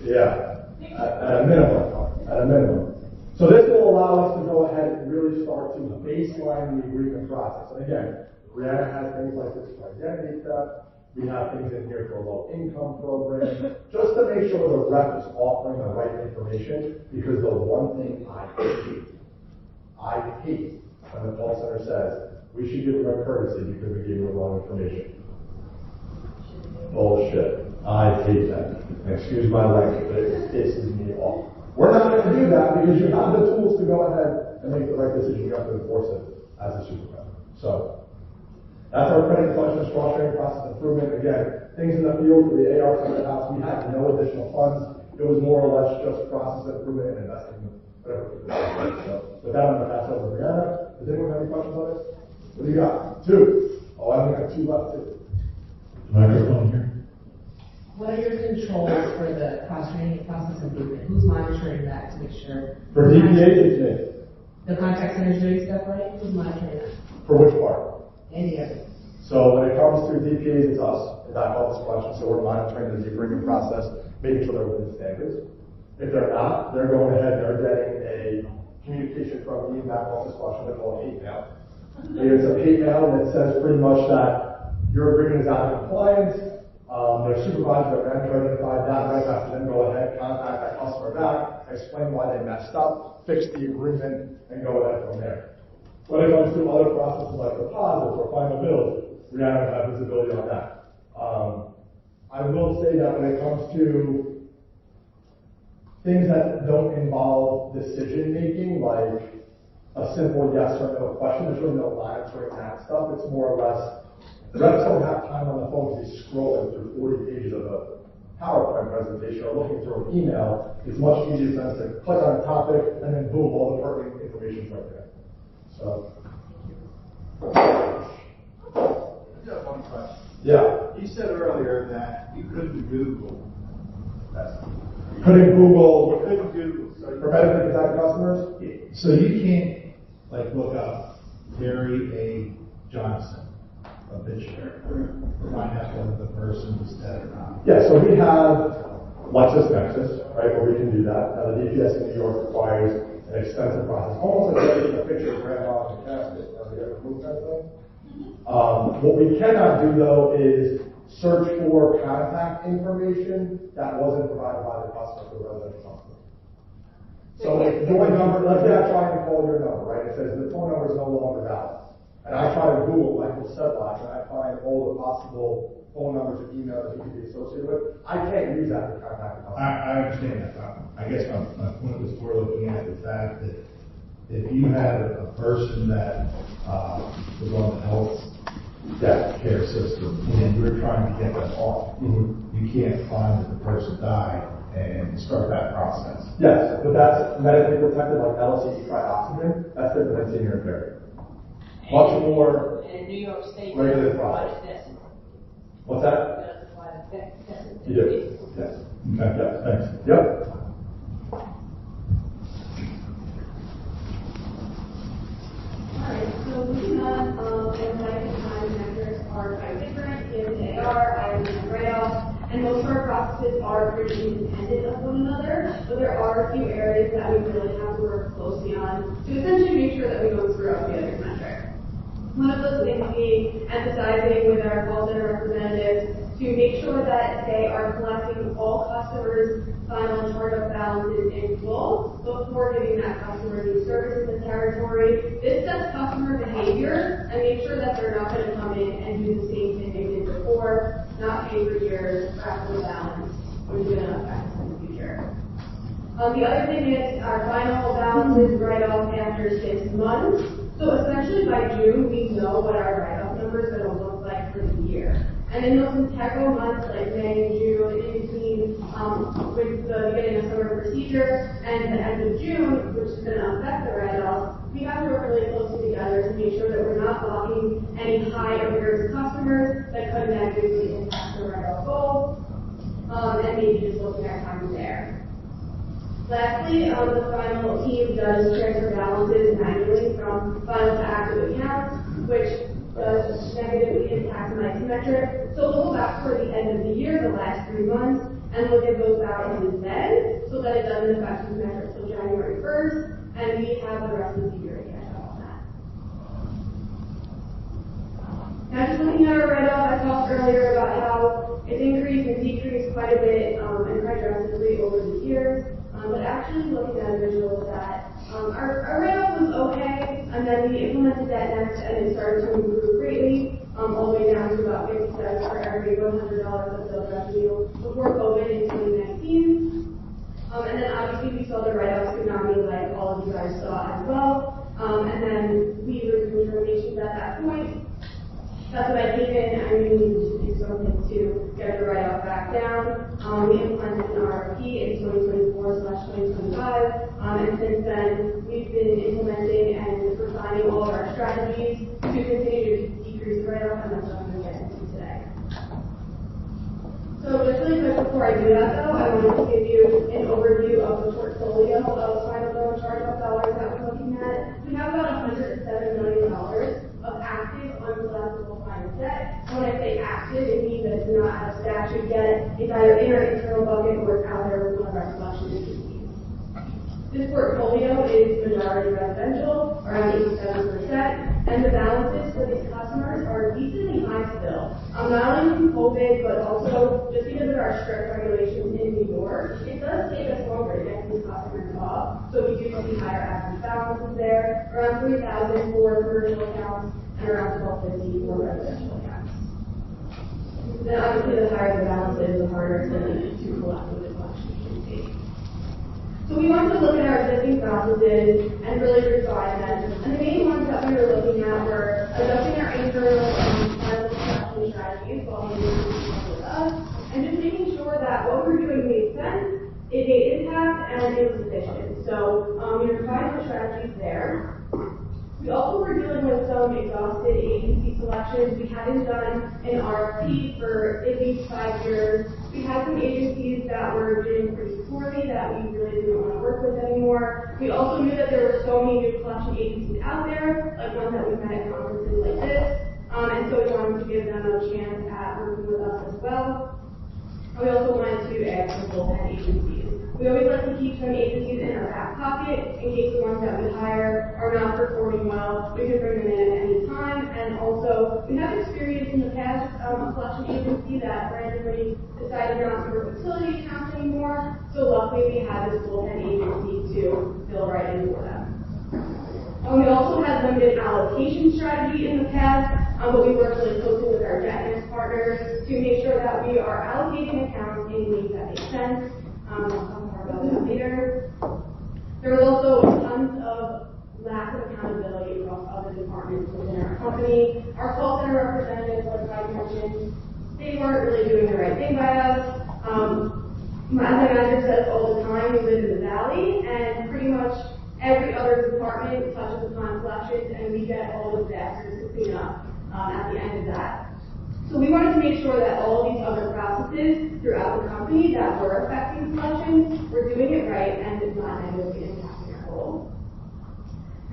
Yeah, at a minimum. So this will allow us to go ahead and really start to baseline the agreement process. And again, Brianna has things like this for identity theft. We have things in here for low income programs, just to make sure the rep is offering the right information, because the one thing I hate when the call center says, we should give them a courtesy because we gave you the wrong information. Bullshit. I hate that. Excuse my language, but it pisses me off. We're not going to do that because you have the tools to go ahead and make the right decision. You have to enforce it as a supervisor. So that's our credit collection structuring process improvement. Again, things in the field for the AR side of the house, we had no additional funds. It was more or less just process improvement and investing in whatever. So with that, I'm going to pass over to Brianna. Does anyone have any questions on this? What do you got? 2. Oh, I only got 2 left too. Microphone here. What are your controls for the cross-training process improvement? Who's monitoring that to make sure? For DPAs, it's me. The contact center's doing stuff right? Who's monitoring that? For which part? Any of it? So when it comes to DPAs, it's us, the back office collection. So we're monitoring the agreement process, making sure they're within standards. If they're not, they're going ahead and they're getting a communication from the back office collection. They call it hate mail. It's a hate mail that says pretty much that your agreement is out of compliance. Their supervisor, their manager identified that, right? Have to then go ahead, contact that customer back, explain why they messed up, fix the agreement, and go ahead from there. When it comes to other processes like deposits or final bills, we don't have visibility on that. I will say that when it comes to things that don't involve decision making, like a simple yes or no question, there's really no monitoring that stuff. It's more or less, reps don't have time on the phone to be scrolling through 40 pages of a PowerPoint presentation or looking through an email. It's much easier for them to click on a topic and then boom, all the pertinent information is right there. So. I just have one question. Yeah. You said earlier that you couldn't Google. Couldn't Google. Couldn't Google. So For benefit of customers? So you can't, like, look up Terry A. Johnson, obituary, to find out whether the person was dead or not. Yeah, so we have LexisNexis, right, where we can do that. Now, the DPS in New York requires an extensive process, almost like taking a picture of grandma in the casket. Have you ever moved that thing? What we cannot do, though, is search for contact information that wasn't provided by the customer to the resident customer. So if your number, let's say I try to call your number, right? It says the phone number is no longer valid. And I try to Google Michael Sedlak and I find all the possible phone numbers and emails that he could be associated with. I can't use that to contact the customer. I understand that. I guess my point was more looking at the fact that if you had a person that was on the health care system and you're trying to get them off, you can't find that the person died and start that process. Yes, but that's medically protected, like LSE trioxygen. That's different than senior care. Much more And New York State regulated process. this. What's that? You do. Yes. Okay. Yes. Thanks. Yep. Alright, so moving on, anxiety and time measures are quite different in the AR, and write-off, and most of our processes are pretty independent of one another, but there are a few areas that we really have to work closely on to essentially make sure that we don't screw up the other metric. One of those things being emphasizing with our call center representatives to make sure that they are collecting all customers' final charge-off balances in full before giving that customer new service in the territory. This sets customer behavior and make sure that they're not going to come in and do the same thing they did before, not pay for years, track the balance, which is going to affect us in the future. The other thing is our final balances write-off after 6 months. So essentially by June, we know what our write-off number is going to look like for the year. And in those integral months like May and June, in between with the beginning of summer procedure and the end of June, which is going to affect the write-off, we have to work really closely together to make sure that we're not blocking any high arrears customers that could negatively impact the write-off goal, and maybe just looking at time there. Lastly, the final team does transfer balances manually from final to active accounts, which does negatively impact Mike's metric. So we'll go back toward the end of the year, the last 3 months, and look at those balances then, so that it doesn't affect his metric till January 1st. earlier about how it's increased and decreased quite a bit and quite drastically over the years. But actually looking at a visual of that, our write-off was okay, and then we implemented that next, and it started to improve greatly, all the way down to about 50 cents for every $100 of sales revenue before COVID in 2019. And then obviously we saw the write-off tsunami like all of you guys saw as well. And then we were doing terminations at that point. That's when I came in and we needed to do something to get the write-off back down. We implemented an RFP in 2024/2025, and since then we've been implementing and refining all of our strategies to continue to decrease the write-off, and that's what I'm going to get into today. So just really quick before I do that though, I wanted to give you an overview of the portfolio of final bill and charge-off dollars that we're looking at. We have about $107 million of active uncollectible final debt. And when I say active, it means that it's not out of statute yet. It's either in our internal bucket or it's out there with one of our collection agencies. This portfolio is majority residential, around 87%, and the balances for these customers are decently high still. Not only from COVID, but also just because of our strict regulations in New York, it does take us longer to get these customers off. So we do see higher average balances there, around 3,000 for commercial accounts and around 1,250 for residential accounts. Then obviously the higher the balances, the harder it's going to be to collect with the collection agency. So we wanted to look at our existing processes and really refine them. And the main ones that we were looking at were adjusting our internal final collection strategies while we were working with us, and just making sure that what we were doing made sense, it made impact, and it was efficient. So we refined the strategies there. We also were dealing with some exhausted agency selections. We hadn't done an RFP for at least 5 years. We had some agencies that were doing pretty poorly that we really didn't want to work with anymore. We also knew that there were so many good collection agencies out there, like ones that we met at conferences like this, and so we wanted to give them a chance at working with us as well. And we also wanted to add some full-time agencies. We always like to keep some agencies in our back pocket in case the ones that we hire are not performing well. We can bring them in at any time. And also, we have experience in the past a collection agency that randomly decided not to work utility accounts anymore. So luckily, we had this full-time agency to fill right in for them. We also had limited allocation strategy in the past, but we worked really closely with our debt mix partners to make sure that we are allocating accounts in ways that make sense. I'll talk more about that later. There was also tons of lack of accountability across other departments within our company. Our call center representatives, like I mentioned, they weren't really doing the right thing by us. My manager says all the time, we live in the valley, and pretty much every other department touches upon collections, and we get all the disasters to clean up at the end of that. So we wanted to make sure that all of these other processes throughout the company that were affecting collections were doing it right and not negatively impacting our goal.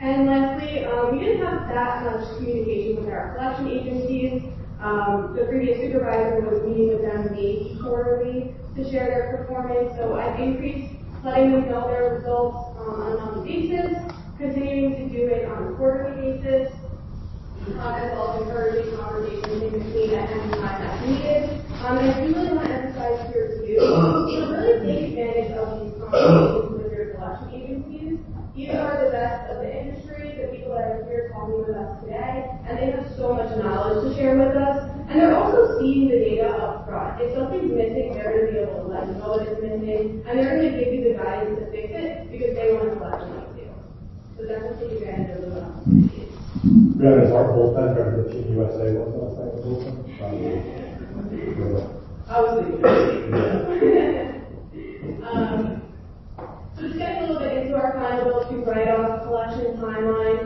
And lastly, we didn't have that much communication with our collection agencies. The previous supervisor was meeting with them maybe quarterly to share their performance, so I've increased letting them know their results on a monthly basis, continuing to do it on a quarterly basis, as well as encouraging conversations in between at any time that's needed. And I do really want to emphasize here too, to really take advantage of these conversations with your collection agencies. These are the best of the industry, the people that are here talking with us today, and they have so much knowledge to share with us. And they're also seeing the data up front. If something's missing, they're going to be able to let you know that it's missing, and they're going to give you the guidance to fix it because they want to collect like you. So definitely take advantage of those opportunities. Yeah, it's our bullpen, rather than Team USA was last night, the bullpen. I was thinking. So just getting a little bit into our final bill to write-off collection timeline.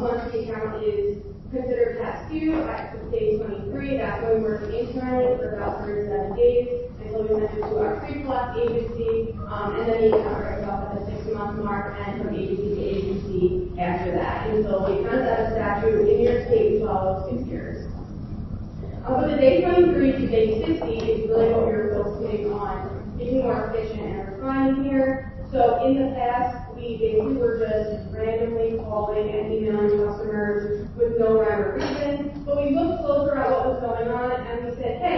Once the account is considered past due at day 23, that's when we work internally for about 37 days until we send it to our pre-collect agency, and then the account writes off at the 6-month mark and from agency to agency after that. And so the account is out of statute in your state, we follow 6 years. But the day 23 to day 60 is really what we were focusing on, being more efficient and refining here. So in the past, we basically were just randomly calling and emailing customers with no rhyme or reason. But we looked closer at what was going on and we said, hey,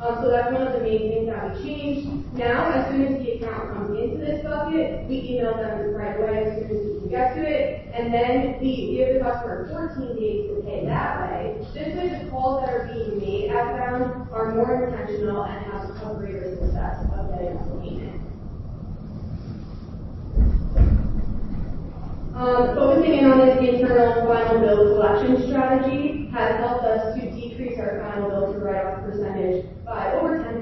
So that's one of the main things that we changed. Now, as soon as the account comes into this bucket, we email them right away as soon as we can get to it, and then we give the customer 14 days to pay that way. This way, the calls that are being made outbound are more intentional and have a greater success of getting us a payment. Focusing in on this internal final bill collection strategy has helped us to decrease our final bill to write-off percentage by over 10%. At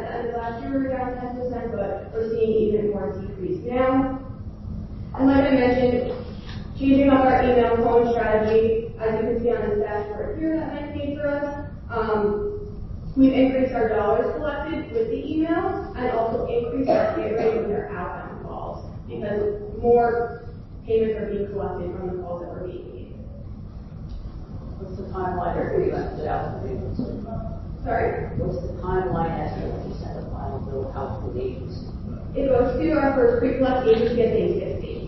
the end of last year, we were down 10%, but we're seeing even more decrease now. And like I mentioned, changing up our email phone strategy, as you can see on this dashboard here that Mike made for us, we've increased our dollars collected with the email and also increased our pay rate with our outbound calls because more payments are being collected from the calls that we're being made. What's the timeline for you have to out to the agency? Sorry? What's the timeline after you send a final bill out to the agency? It goes to our first pre-collect agency at day 60.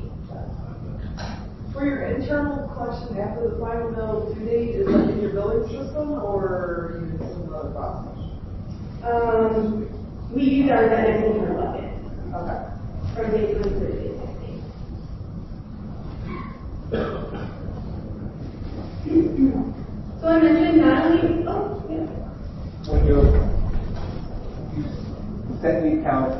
For your internal collection after the final bill due date, is that in your billing system or you use another process? We use our next internal bucket. Okay. From day 20 to day 60. So I mentioned not only, When you send the account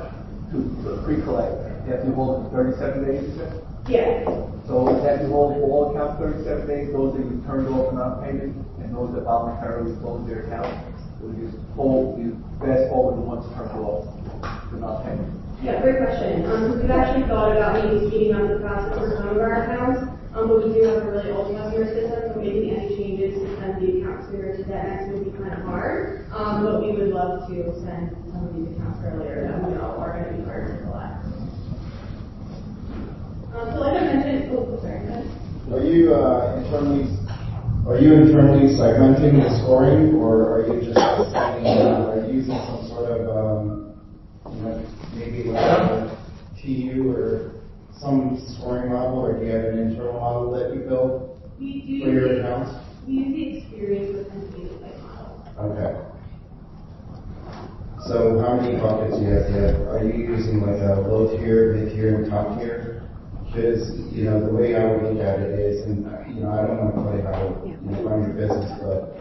to pre-collect, you have to hold it for 37 days, you said? yeah. So you have to hold all accounts 37 days, those that you turned off for non-payment, and those that voluntarily closed their account, or you fast forward the ones turned off for non-payment? Yeah, great question. We've actually thought about maybe speeding up the process for some of our accounts, but we do have a really old customer system, so making any changes to send the accounts sooner to that next would be kind of hard. But we would love to send some of these accounts earlier that we know are going to be harder to collect. So like I mentioned, Are you internally segmenting the scoring, or are you just are you using some sort of maybe like a TU or some scoring model, or do you have an internal model that you build for your accounts? We use the experience with entities like model. Okay. So how many buckets do you have? Are you using like a low tier, mid tier, and top tier? Because the way I would look at it is, and I don't want to play how run your business, but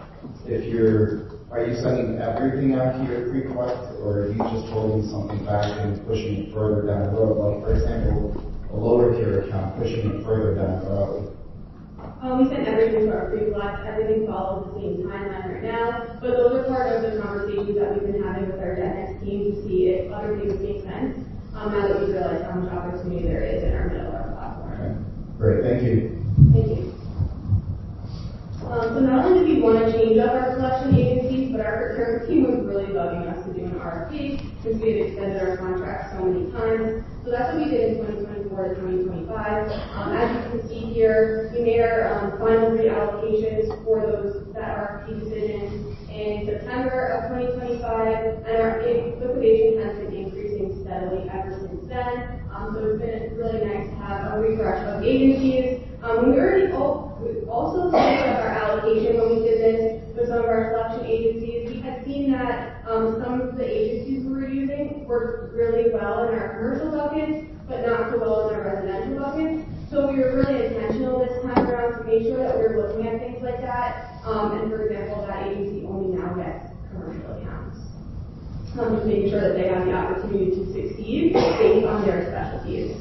are you sending everything out to your pre-collect, or are you just holding something back and pushing it further down the road? Like for example, a lower tier account, pushing it further down the road. We send everything to our pre-collect. Everything follows the same timeline right now, but those are part of the conversations that we've been having with our DebtNext team to see if other things make sense. Now that we realize how much opportunity there is in our middle of our platform. Okay. Great, thank you. Thank you. So not only did we want to change up our collection agencies, but our procurement team was really bugging us to do an RFP since we had extended our contract so many times. So that's what we did in 2024 to 2025. As you can see here, we made our final reallocations for those that RFP decisions in September of 2025, and our liquidation has been increasing steadily ever since then. So it's been really nice to have a refresh of agencies. We also changed up our allocation when we did this with some of our selection agencies. We had seen that some of the agencies we were using worked really well in our commercial buckets, but not so well in our residential buckets. So we were really intentional this time around to make sure that we were looking at things like that. And for example, that agency only now gets commercial accounts. Just making sure that they have the opportunity to succeed based on their specialties.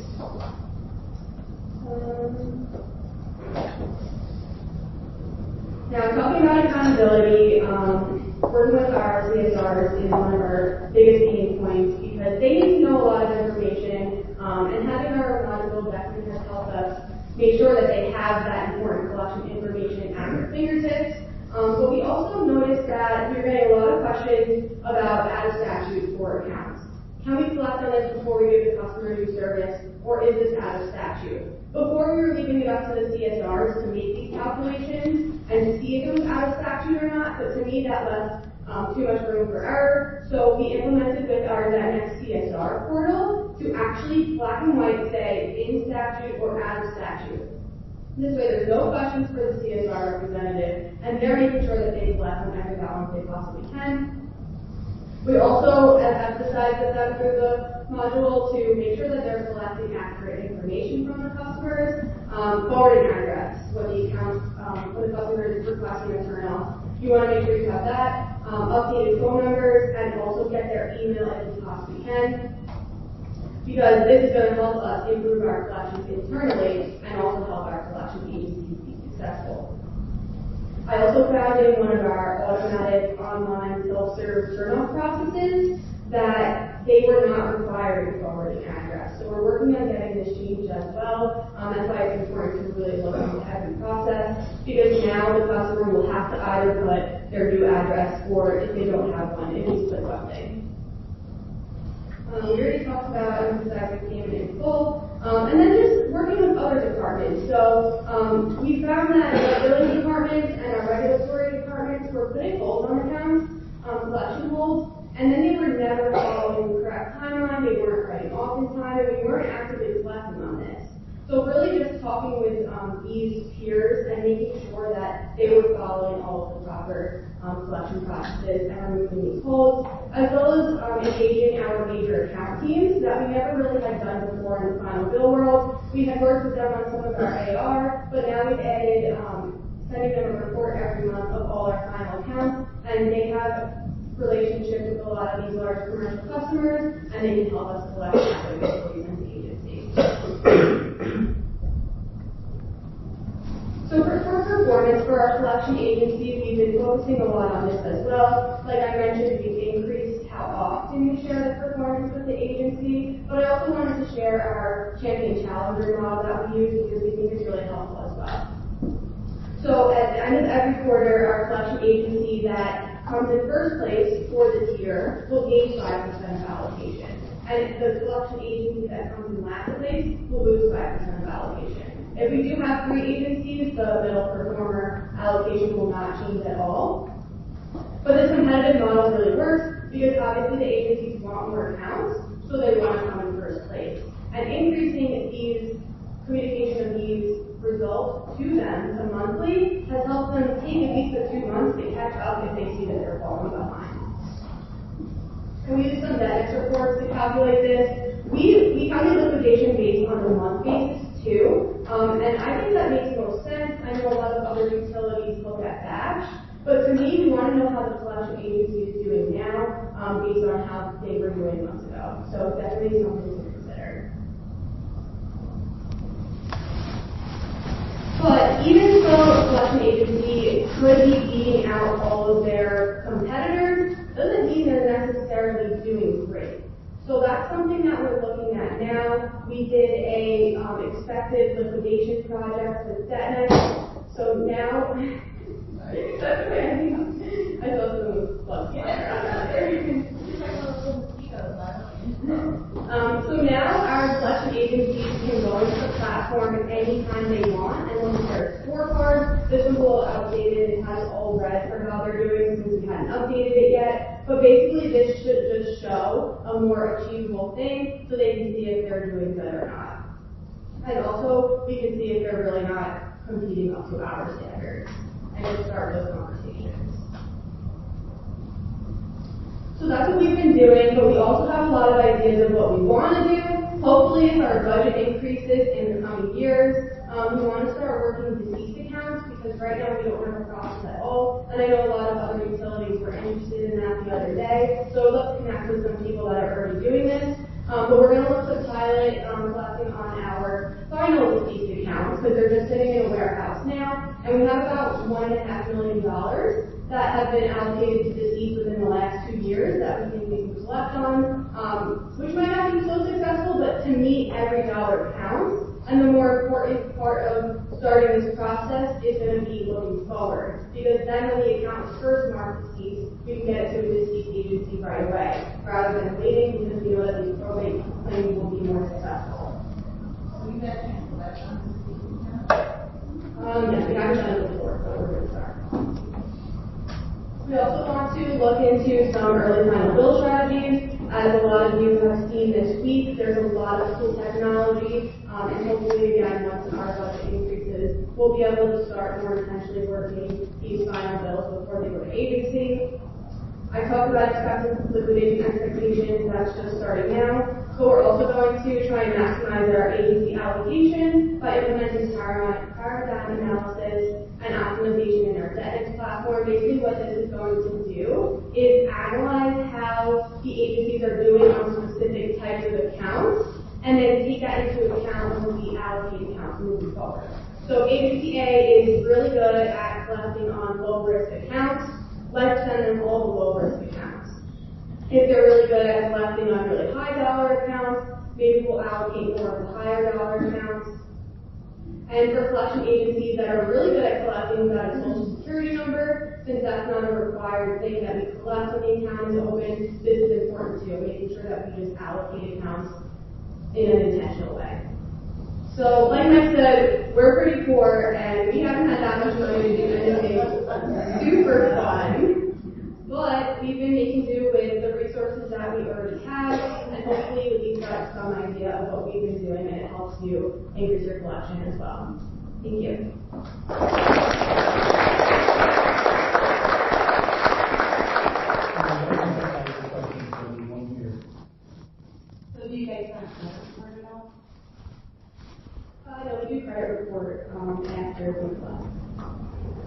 Now, talking about accountability, working with our CSRs is one of our biggest pain points because they need to know a lot of information, and having our logical investment has helped us make sure that they have that important collection information at their fingertips. But we also noticed that we were getting a lot of questions about out of statute for accounts. Can we collect on this before we give the customer new service, or is this out of statute? Before we were leaving it up to the CSRs to make these calculations and see if it was out of statute or not, but to me that left too much room for error. So we implemented with our DebtNext CSR portal to actually black and white say in statute or out of statute. This way there's no questions for the CSR representative, and they're making sure that they collect on every balance they possibly can. We also emphasize with them through the module to make sure that they're collecting accurate information from the customers, forwarding address, when the customer is requesting a turn off. You want to make sure you have that, updated phone numbers, and also get their email if you possibly can, because this is going to help us improve our collections internally and also help our collection agencies be successful. I also found in one of our automatic online self-serve turn-off processes that they were not required to forward an address. So we're working on getting this changed as well. That's why it's important to really look at the every process, because now the customer will have to either put their new address, or if they don't have one, it needs to put something. We already talked about emphasizing payment in full, and then just working with other departments. So we found that our billing departments and our regulatory departments were putting holds on accounts, collection holds, and then they were never following the correct timeline, they weren't writing off in time, and we weren't actively collecting on this. So really just talking with these peers and making sure that they were following all of the proper collection processes and removing these holds, as well as engaging our major account teams that we never really had done before in the final bill world. We had worked with them on some of our AR, but now we've added sending them a report every month of all our final accounts, and they have relationships with a lot of these large commercial customers, and they can help us collect their utilities and agencies. So for performance for our collection agencies, we've been focusing a lot on this as well. Like I mentioned, we've increased how often we share the performance with the agency, but I also wanted to share our champion challenger model that we use because we think it's really helpful as well. So at the end of every quarter, our collection agency that comes in first place for the tier will gain 5% of allocation. And the collection agency that comes in last place will lose 5% of allocation. If we do have 3 agencies, the middle performer allocation will not change at all. But this competitive model really works because obviously the agencies want more accounts, so they want to come in first place. And increasing these communication of these results to them to monthly has helped them take at least the 2 months to catch up if they see that they're falling behind. And we use some DEX reports to calculate this. We calculate liquidation based on a month basis too, and I think that makes most sense. I know a lot of other utilities look at batch, but to me, we want to know how the collection agency is doing now based on how they were doing months ago. So definitely something to consider. But even though a collection agency could be beating out all of their competitors, doesn't mean they're necessarily doing great. So that's something that we're looking at now. We did a expected liquidation project with DebtNet. So now, that's okay. I thought someone was plugged in. So now our collection agencies can go into the platform anytime they want and look at their scorecards. This one's a little outdated. It has all red for how they're doing since we hadn't updated it yet. But basically this should just show a more achievable thing so they can see if they're doing good or not. And also we can see if they're really not competing up to our standards and just start those conversations. So that's what we've been doing, but we also have a lot of ideas of what we want to do. Hopefully, if our budget increases in the coming years, we want to start working deceased accounts because right now we don't have a process at all. And I know a lot of other utilities were interested in that the other day. So let's connect with some people that are already doing this. But we're going to look to pilot collecting on our final deceased accounts because they're just sitting in a warehouse now. And we have about $1.5 million that have been allocated to deceased within the last 2 years that we think we can collect on, which might not be so successful, but to me, every dollar counts. And the more important part of starting this process is going to be looking forward. Because then when the account is first marked deceased, we can get it to a deceased agency right away, rather than waiting because we know that these probate claims will be more successful. So you guys can collect on deceased accounts? Yes, we haven't done it before, but we're going to start. We also want to look into some early final bill strategies. As a lot of you have seen this week, there's a lot of cool technology, and hopefully, again, once our budget increases, we'll be able to start more intentionally working these final bills before they go to agency. I talked about expected liquidation expectations, that's just starting now, but we're also going to try and maximize our agency allocation by implementing paradigm analysis and optimization in our debt index platform. Basically what this is going to do is analyze how the agencies are doing on specific types of accounts, and then take that into account when we allocate accounts moving forward. So agency A is really good at collecting on low-risk accounts. Let's send them all the low-risk accounts. If they're really good at collecting on really high-dollar accounts, maybe we'll allocate more of the higher-dollar accounts. And for collection agencies that are really good at collecting without a social security number, since that's not a required thing that we collect when the account is open, this is important too, making sure that we just allocate accounts in an intentional way. So, like Mike said, we're pretty poor, and we haven't had that much money to do anything super fun, but we've been making do with the resources that we already have, and hopefully with these got some idea of what we've been doing, and it helps you increase your collection as well. Thank you. So do you guys have credit report at all? No, we do credit report after we collect.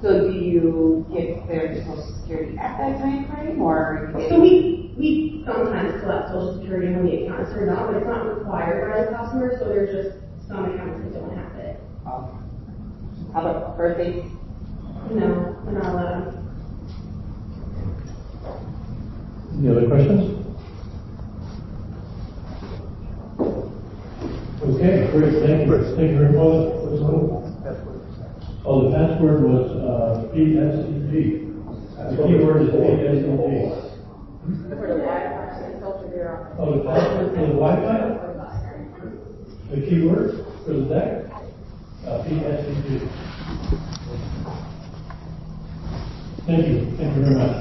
So do you get their Social Security at that time frame, or? So we sometimes collect Social Security when the accounts are not, but it's not required by the customer, so there's just some accounts that don't have it. How about birthdays? No, we're not allowed. Any other questions? Okay, great, thank you. Thank you very much. Oh, the password was PSEG. The keyword is PSEG. Oh, the password for the Wi-Fi? The keyword for the deck? PSEG. Thank you. Thank you very much.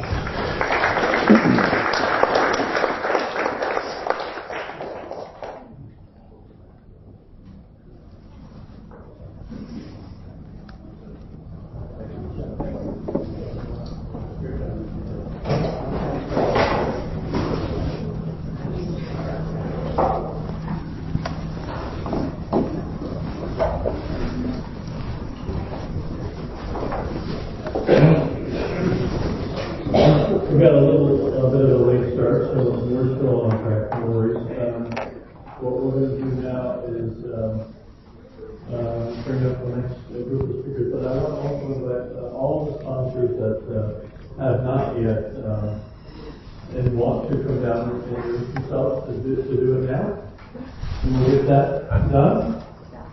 We got a bit of a late start, so we're still on track, no worries. What we're going to do now is bring up the next group of speakers, but I want to also invite all the sponsors that have not yet and want to come down and introduce themselves to do it now. And we'll get that done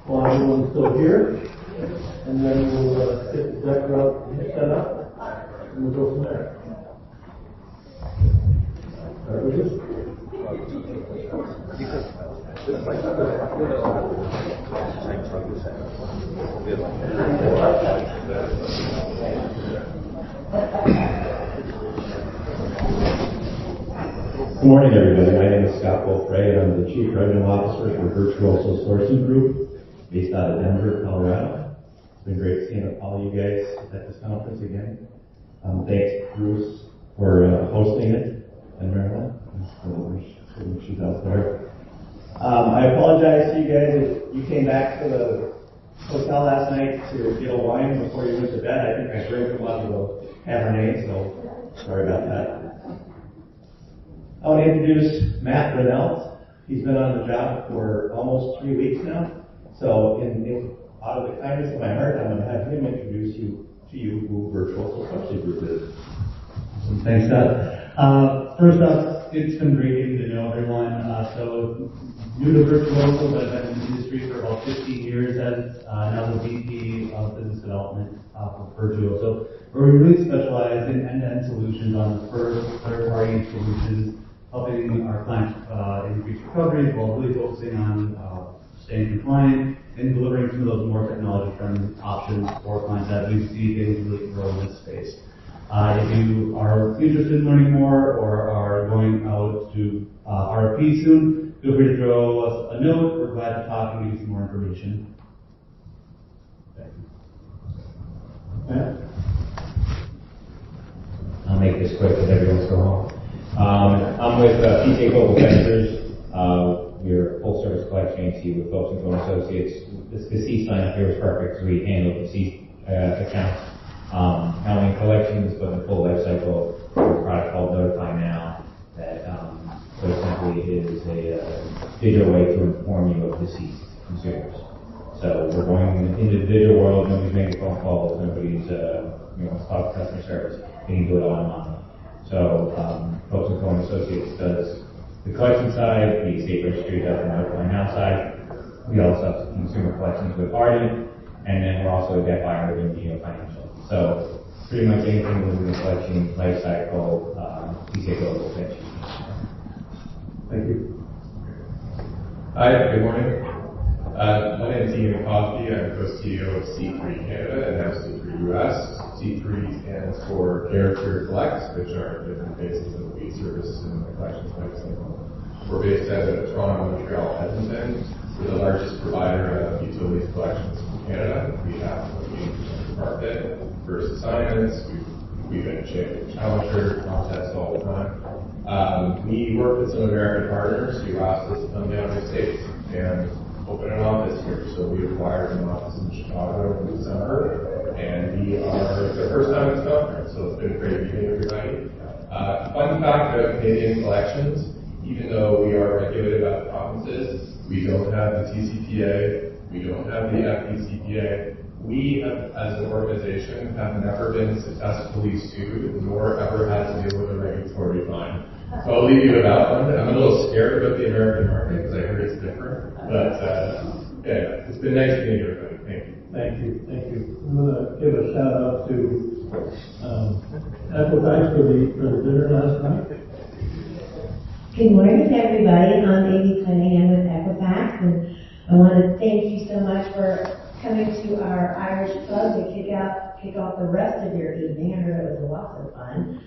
while everyone's still here, and then we'll get the deck up set up, and we'll go from there. Good morning, everybody. My name is Scott Wolfray, and I'm the Chief Revenue Officer for Virtuoso Sourcing Group, based out of Denver, Colorado. It's been great seeing all of you guys at this conference again. Thanks, Bruce, for hosting it, and Marilyn. She's out there. I apologize to you guys if you came back to the hotel last night to get a wine before you went to bed. I think I drank a lot of the Cabernet, so sorry about that. I want to introduce Matt Brunelt. He's been on the job for almost 3 weeks now. So out of the kindness of my heart, I'm going to have him introduce you to who Virtuoso Sourcing Group is. Thanks, Scott. First up, it's been great getting to know everyone. So new to Virtuoso, but I've been in the industry for about 15 years as now the VP of Business Development for Virtuoso, where we really specialize in end-to-end solutions on the first, third-party solutions, helping our clients increase recovery while really focusing on staying compliant and delivering some of those more technology-friendly options for clients that we see things really grow in this space. If you are interested in learning more or are going out to RFP soon, feel free to throw us a note. We're glad to talk and give you some more information. Matt? make this quick because everyone's go home. I'm with PSEG Global Ventures. We're a full-service collection agency with folks and Associates. The C sign up here was perfect because we handle the C accounts, not only in collections but the full life cycle. We have a product called Notify Now that quite simply is a digital way to inform you of deceased consumers. So we're going into the digital world. Nobody's making phone calls. Nobody's wants to talk to customer service. They can do it all online. So folks and Associates does the collection side, the state registry does the Notify Now side. We also have consumer collections with Ardent, and then we're also a debt buyer in Neo Financial. So pretty much anything within the collection life cycle, PSEG Global Ventures. Thank you. Hi, good morning. My name is Ian Coffey. I'm co-CEO of C3 Canada and now C3 US. C3 stands for Care, Cure, Collect, which are different phases of the service in the collections life cycle. We're based out of Toronto, Montreal, Edison. We're the largest provider of utilities collections in Canada. We have 80% of the market. First assignments. We've been a challenger contests all the time. We work with some American partners who asked us to come down to the States and open an office here. So we acquired an office in Chicago in December, and we are the first time at this conference. So it's been great meeting everybody. Fun fact about Canadian collections, even though we are regulated by the provinces, we don't have the TCPA, we don't have the FDCPA. We, as an organization, have never been successfully sued, nor ever had to deal with a regulatory fine. So I'll leave you with that one. I'm a little scared about the American market because I heard it's different. But yeah, it's been nice meeting everybody. Thank you. Thank you. Thank you. I'm going to give a shout out to Equifax for the dinner last night. Good morning, everybody. I'm Amy Cunningham with Equifax, and I want to thank you so much for coming to our Irish club to kick off the rest of your evening. I heard it was lots of fun.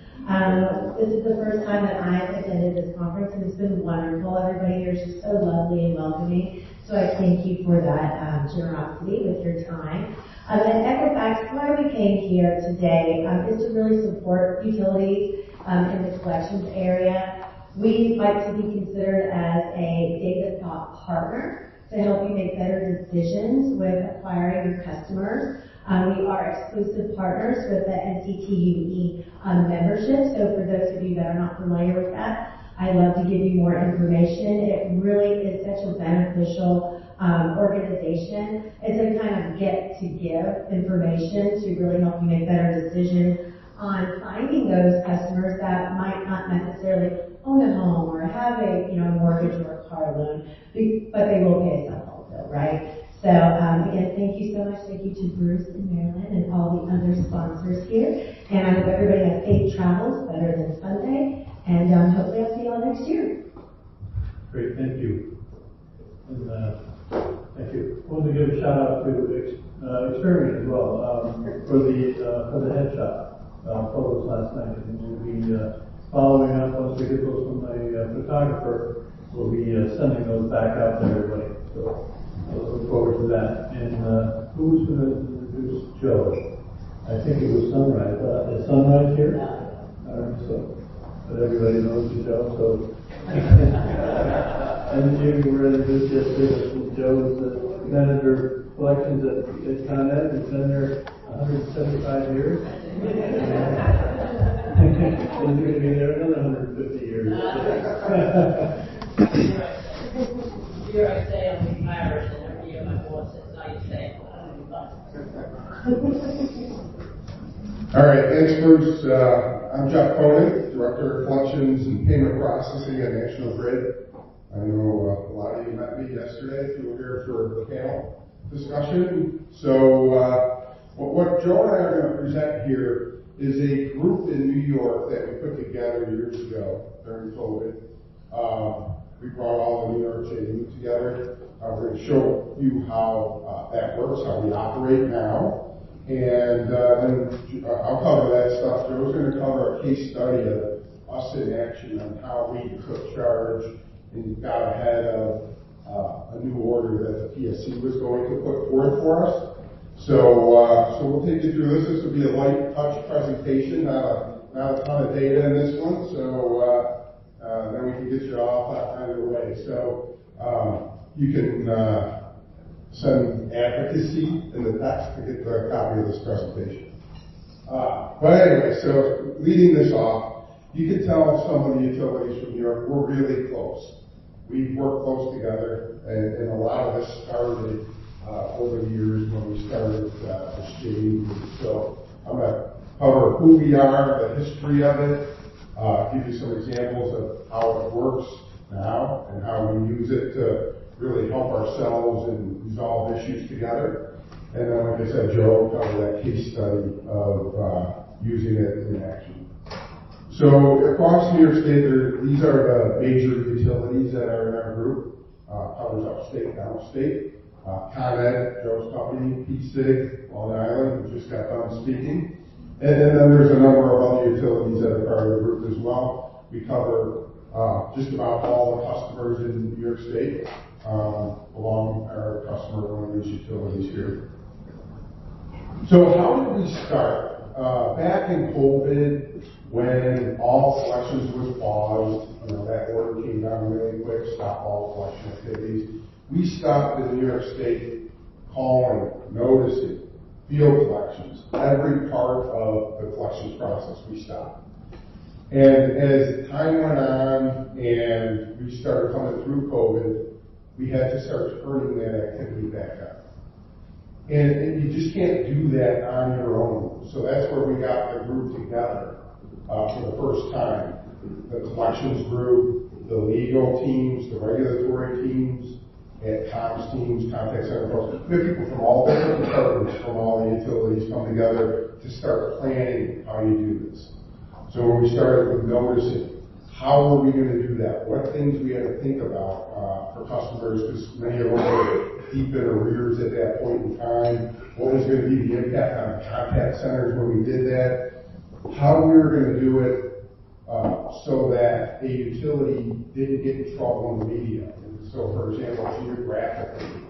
This is the first time that I've attended this conference, and it's been wonderful. Everybody here is just so lovely and welcoming. So I thank you for that generosity with your time. At Equifax, why we came here today is to really support utilities in the collections area. We like to be considered as a data thought partner to help you make better decisions with acquiring your customers. We are exclusive partners with the NCTUE membership, so for those of you that are not familiar with that, I'd love to give you more information. It really is such a beneficial organization. It's a kind of get to give information to really help you make better decisions on finding those customers that might not necessarily own a home or have a mortgage or a car loan, but they will pay a cell phone bill, right? So again, thank you so much. Thank you to Bruce and Marilyn and all the other sponsors here. And I hope everybody has safe travels, better than Sunday. And hopefully I'll see you all next year. Great, thank you. And thank you. I want to give a shout out to Experian as well for the headshot photos last night. And we'll be following up once we get those from the photographer. We'll be sending those back out to everybody. So I look forward to that. And who was going to introduce Joe? I think it was Sunrise. Is Sunrise here? All right, so. But everybody knows the Joe, so. And you were introduced yesterday with Joe's manager of collections at Con Ed. He's been there 175 years. He's going to be there another 150 years. Here I say I'm Irish, and every year my boss says, now you say All right, thanks, Bruce. I'm Jeff Koenig, Director of Collections and Payment Processing at National Grid. I know a lot of you met me yesterday if you were here for the panel discussion. So what Joe and I are going to present here is a group in New York that we put together years ago during COVID. We brought all the New York JV together. We're going to show you how that works, how we operate now. And then I'll cover that stuff. Joe's going to cover a case study of us in action on how we took charge and got ahead of a new order that the PSC was going to put forth for us. So we'll take you through this. This will be a light touch presentation, not not a ton of data in this one, so then we can get you off either way. So you can send advocacy in the text to get the copy of this presentation. But anyway, so leading this off, you can tell some of the utilities from New York, we're really close. We work close together, and a lot of this started over the years when we started exchange. So I'm going to cover who we are, the history of it, give you some examples of how it works now and how we use it to really help ourselves and resolve issues together. And then, like I said, Joe will cover that case study of using it in action. So across New York State, these are the major utilities that are in our group. Covers upstate, downstate. Koenig, Joe's company, PSEG Long Island, who just got done speaking. And then there's a number of other utilities that are part of the group as well. We cover just about all the customers in New York State along our customer one of these utilities here. So how did we start? Back in COVID, when all collections was paused, that order came down really quick, stop all collection activities. We stopped in New York State calling, noticing, field collections, every part of the collections process we stopped. And as time went on and we started coming through COVID, we had to start turning that activity back up. And you just can't do that on your own. So that's where we got the group together for the first time. The collections group, the legal teams, the regulatory teams, and comms teams, contact center folks. We have people from all different departments from all the utilities come together to start planning how you do this. So when we started with noticing, how are we going to do that? What things we had to think about for customers, because many of them were deep in arrears at that point in time. What was going to be the impact on contact centers when we did that? How we were going to do it so that a utility didn't get in trouble in the media. So, for example, geographically,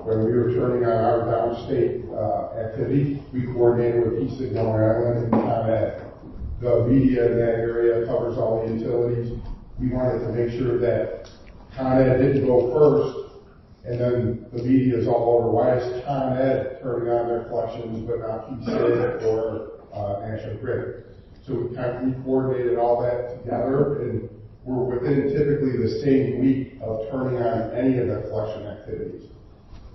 when we were turning on our downstate activity, we coordinated with PSEG Long Island and ComEd. The media in that area covers all the utilities. We wanted to make sure that ComEd didn't go first, and then the media is all over. Why is ComEd turning on their collections but not PSEG or National Grid? So we coordinated all that together, and we're within typically the same week of turning on any of the collection activities.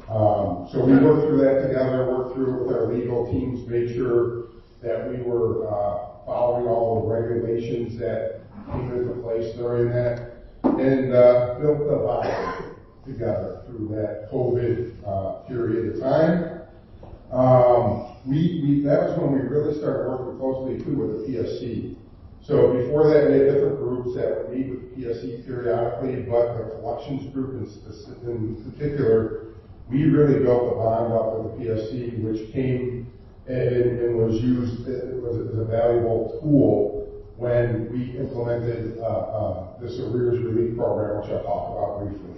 So we worked through that together, worked through it with our legal teams, made sure that we were following all the regulations that came into place during that, and built the bond together through that COVID period of time. That was when we really started working closely too with the PSC. So before that, we had different groups that would meet with the PSC periodically, but the collections group in particular, we really built a bond up with the PSC, which came and was used as a valuable tool when we implemented this arrears relief program, which I'll talk about briefly.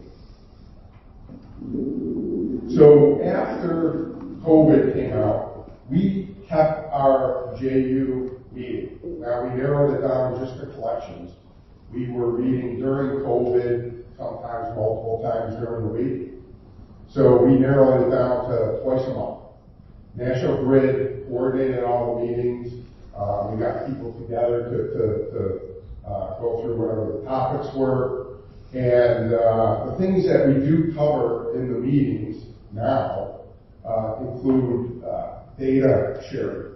So after COVID came out, we kept our JU meeting. Now we narrowed it down just to collections. We were meeting during COVID, sometimes multiple times during the week. So we narrowed it down to twice a month. National Grid coordinated all the meetings. We got people together to go through whatever the topics were. And the things that we do cover in the meetings now include data sharing.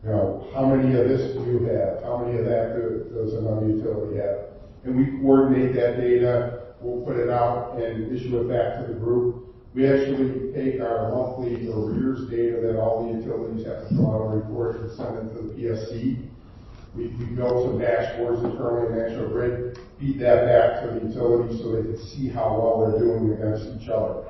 How many of this do you have? How many of that does another utility have? And we coordinate that data. We'll put it out and issue it back to the group. We actually take our monthly arrears data that all the utilities have to fill out a report and send it to the PSC. We built some dashboards internally in National Grid, feed that back to the utilities so they can see how well they're doing against each other.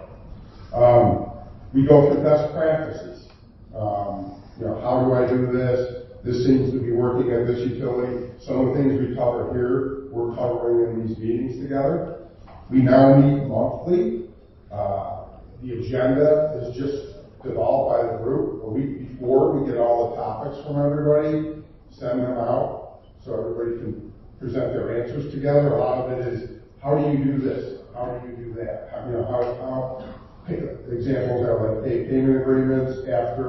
We go through best practices. How do I do this? This seems to be working at this utility. Some of the things we cover here, we're covering in these meetings together. We now meet monthly. The agenda is just developed by the group. A week before, we get all the topics from everybody send them out so everybody can present their answers together. A lot of it is, how do you do this? How do you do that? How examples are like payment agreements after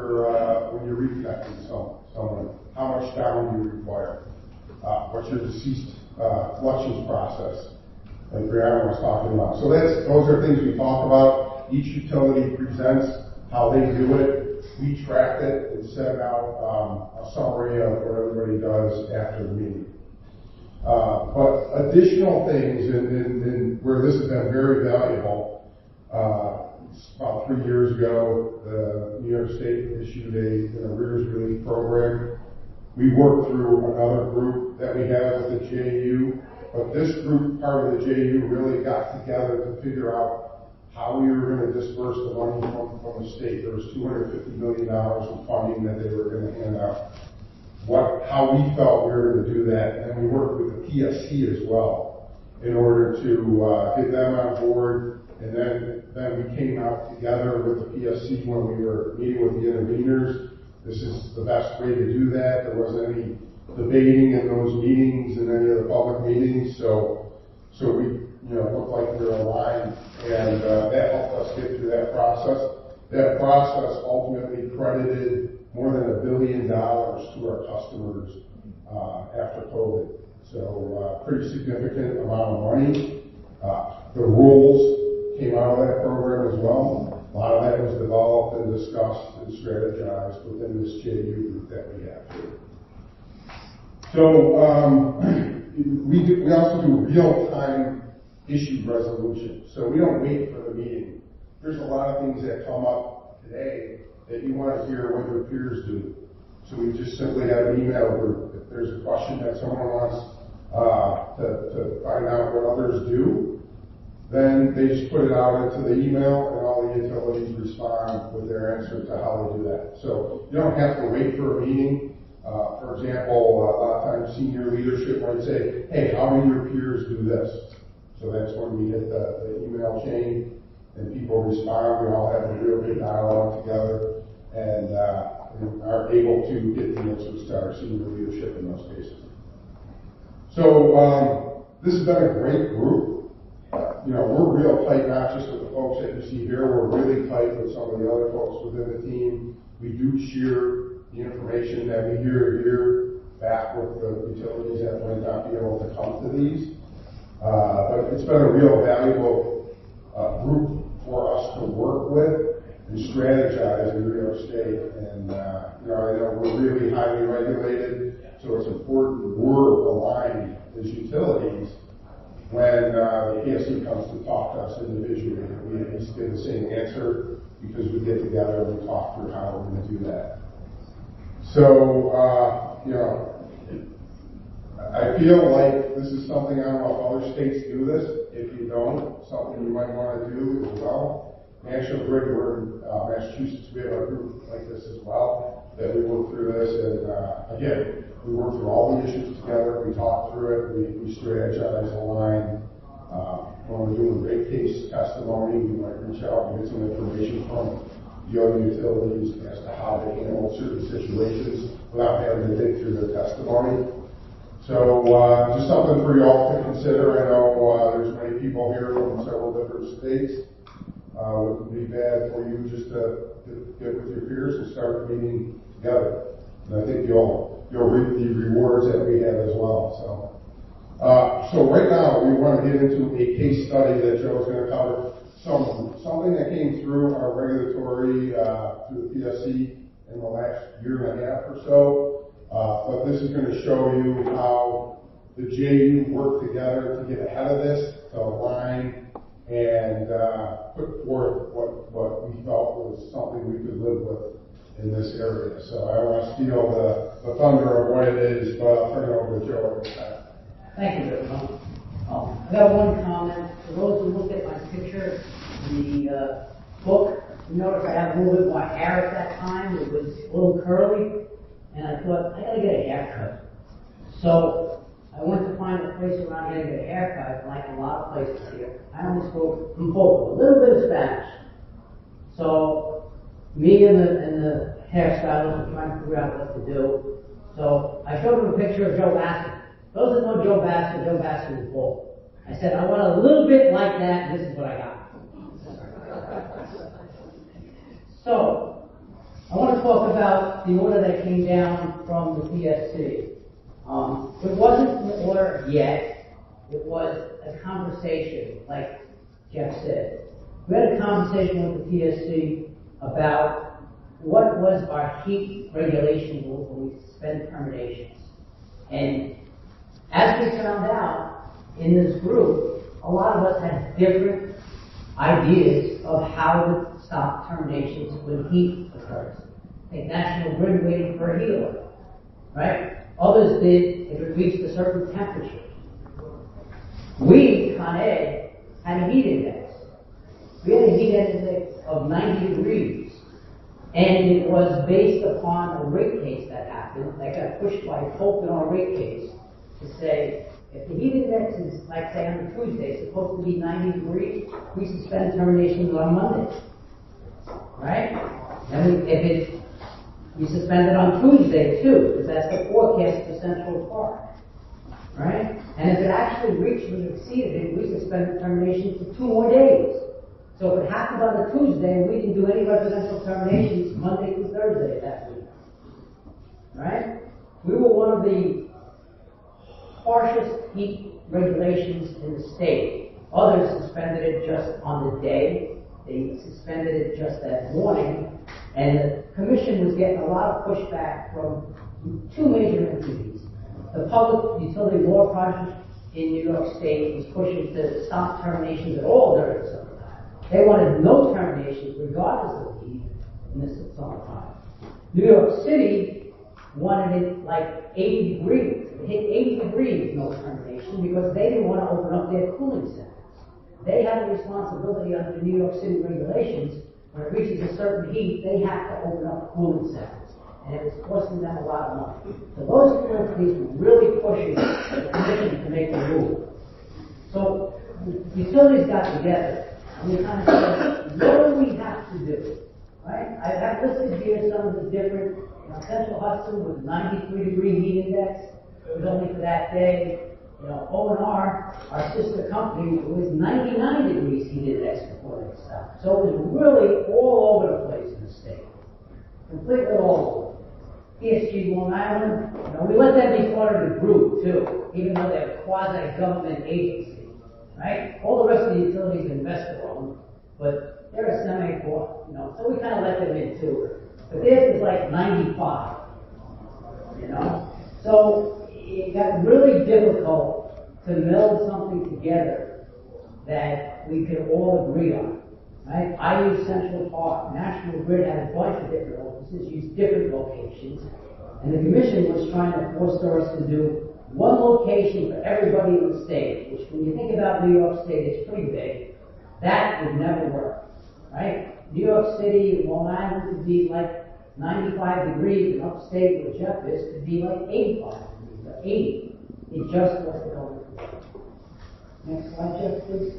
when you're reconnecting someone. How much down do you require? What's your deceased collections process? Like Brianna was talking about. So those are things we talk about. Each utility presents how they do it. We track it and send out a summary of what everybody does after the meeting. But additional things, and where this has been very valuable, about 3 years ago, the New York State issued an arrears relief program. We worked through another group that we have with the JU, but this group, part of the JU, really got together to figure out how we were going to disperse the money from the state. There was $250 million in funding that they were going to hand out. How we felt we were going to do that, and we worked with the PSC as well in order to get them on board. And then we came out together with the PSC when we were meeting with the interveners. This is the best way to do that. There wasn't any debating in those meetings and any of the public meetings, so we looked like we were aligned, and that helped us get through that process. That process ultimately credited more than $1 billion to our customers after COVID. So pretty significant amount of money. The rules came out of that program as well. A lot of that was developed and discussed and strategized within this JU group that we have here. So we also do real-time issue resolution. So we don't wait for the meeting. There's a lot of things that come up today that you want to hear what your peers do. So we just simply have an email group. If there's a question that someone wants to find out what others do, then they just put it out into the email, and all the utilities respond with their answer to how they do that. So you don't have to wait for a meeting. For example, a lot of times senior leadership might say, hey, how do your peers do this? So that's when we hit the email chain and people respond. We all have a real good dialogue together and are able to get the answers to our senior leadership in those cases. So this has been a great group. We're real tight, not just with the folks that you see here. We're really tight with some of the other folks within the team. We do share the information that we hear here back with the utilities that might not be able to come to these. But it's been a real valuable group for us to work with and strategize in New York State. And, I know we're really highly regulated, so it's important we're aligned as utilities when the PSC comes to talk to us individually. We at least get the same answer because we get together and we talk through how we're going to do that. So, I feel like this is something, I don't know if other states do this. If you don't, something you might want to do as well. National Grid, we're in Massachusetts, we have a group like this as well, that we work through this, and again, we work through all the issues together, we talk through it, we strategize, align. When we're doing rate case testimony, we might reach out and get some information from the other utilities as to how they handle certain situations without having to dig through their testimony. So just something for you all to consider. I know there's many people here from several different states. It would be bad for you just to get with your peers and start meeting together. And I think you'll reap the rewards that we have as well. So right now we want to get into a case study that Joe's going to cover. Something that came through our regulatory through the PSC in the last year and a half or so. But this is going to show you how the JU worked together to get ahead of this, to align and put forth what we felt was something we could live with in this area. So I don't want to steal the thunder of what it is, but I'll turn it over to Joe. Thank you, Bill. I got one comment. For those who look at my picture, the book, you notice I have a little bit more hair at that time. It was a little curly, and I thought, I gotta get a haircut. So I went to find a place around here to get a haircut, like a lot of places here. I only spoke a little bit of Spanish. So me and the hairstylist were trying to figure out what to do. So I showed him a picture of Joe Bassett. Those that know Joe Bassett was bald. I said, I want a little bit like that, and this is what I got. So, I want to talk about the order that came down from the PSC. It wasn't an order yet. It was a conversation, like Jeff said. We had a conversation with the PSC about what was our heat regulation rule when we suspend terminations. And as we found out in this group, a lot of us had different ideas of how to stop terminations when heat occurs. I think National Grid waited for a heat alert, right? Others did if it reached a certain temperature. We, Con Ed, had a heat index. We had a heat index of 90 degrees. And it was based upon a rate case that happened, that got pushed by Polk in our rate case, to say, if the heat index is, like say on a Tuesday, it's supposed to be 90 degrees, we suspend terminations on Monday. Right? And we suspend it on Tuesday too, because that's the forecast for Central Park. Right? And if it actually reached and exceeded it, we suspend the termination for 2 more days. So if it happened on a Tuesday, we can do any residential terminations Monday through Thursday that week. Right? We were one of the harshest heat regulations in the state. Others suspended it just on the day. They suspended it just that morning. And the commission was getting a lot of pushback from 2 major entities. The Public Utility Law Project in New York State was pushing to stop terminations at all during the summertime. They wanted no terminations regardless of heat in the summertime. New York City wanted it like 80 degrees. If it hit 80 degrees, no termination, because they didn't want to open up their cooling centers. They have a responsibility under the New York City regulations. When it reaches a certain heat, they have to open up cooling centers. And it was costing them a lot of money. So those 2 entities were really pushing the commission to make the rule. So the utilities got together and we kind of said, what do we have to do? Right? I have listed here some of the different, Central Hudson with 93 degree heat index. It was only for that day. O&R, our sister company, it was 99 degrees heat index before they stopped. So it was really all over the place in the state. Completely all over. PSEG Long Island, we let them be part of the group too, even though they're a quasi-government agency, right? All the rest of the utilities are investor-owned, but they're a semi-corp, so we kind of let them in too. But theirs is like 95, So it got really difficult to meld something together that we could all agree on, right? I use Central Park. National Grid had a bunch of different offices, used different locations, and the commission was trying to force us to do one location for everybody in the state, which when you think about New York State, it's pretty big. That would never work, right? New York City, Long Island could be like 95 degrees, and upstate where Jeff is could be like 85 degrees, or 80. It just wasn't going to work. Next slide, Jeff, please.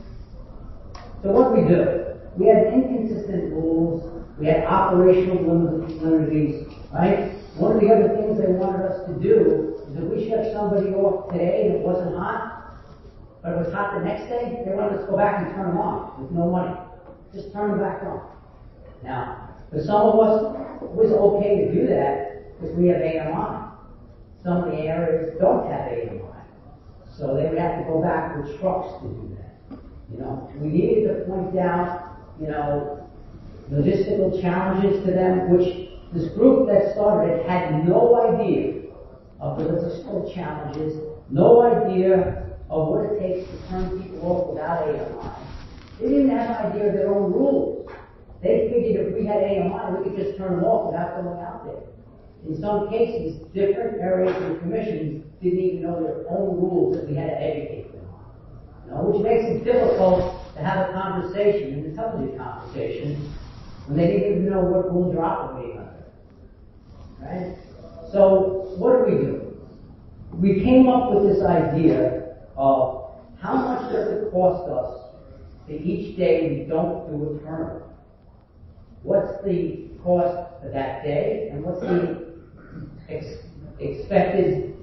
So what we do? We had inconsistent rules. We had operational limitations, right? One of the other things they wanted us to do is if we shut somebody off today and it wasn't hot, but it was hot the next day, they wanted us to go back and turn them on with no money. Just turn them back on. Now, for some of us, it was okay to do that because we have AMI. Some of the areas don't have AMI. So they would have to go back with trucks to do that. We needed to point out, logistical challenges to them, which this group that started had no idea of the logistical challenges, no idea of what it takes to turn people off without AMI. They didn't have an idea of their own rules. They figured if we had AMI, we could just turn them off without going out there. In some cases, different areas of the commission didn't even know their own rules that we had to educate them on. Which makes it difficult to have a conversation, an intelligent conversation, when they didn't even know what rules you're operating under. Right? So, what do? We came up with this idea of how much does it cost us for each day we don't do a turnover? What's the cost for that day, and what's the expected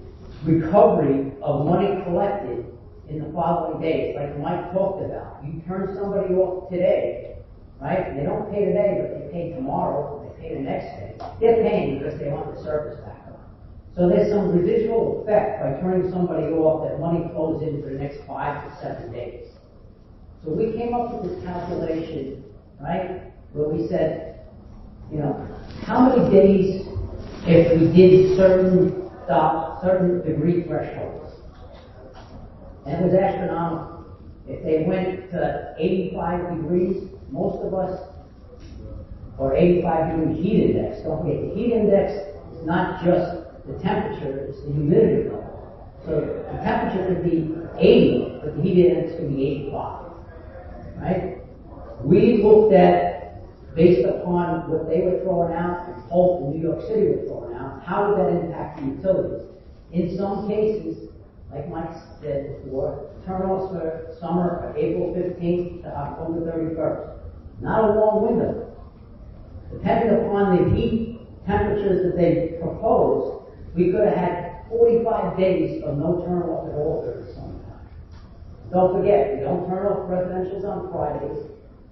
recovery of money collected in the following days, like Mike talked about. You turn somebody off today, right? They don't pay today, but they pay tomorrow, they pay the next day. They're paying because they want the service back on. So there's some residual effect by turning somebody off that money flows in for the next 5 to 7 days. So we came up with this calculation, right, where we said, you know, how many days if we did certain degree thresholds? And it was astronomical. If they went to 85 degrees, most of us, or 85 degree heat index, don't forget, the heat index is not just the temperature, it's the humidity level. So the temperature could be 80, but the heat index could be 85, right? We looked at, based upon what they were throwing out, and Hope in New York City were throwing out, how would that impact the utilities? In some cases, like Mike said before, turn-offs for summer are April 15th to October 31st. Not a long window. Depending upon the heat temperatures that they proposed, we could have had 45 days of no turn-off at all during the summertime. Don't forget, we don't turn off residentials on Fridays,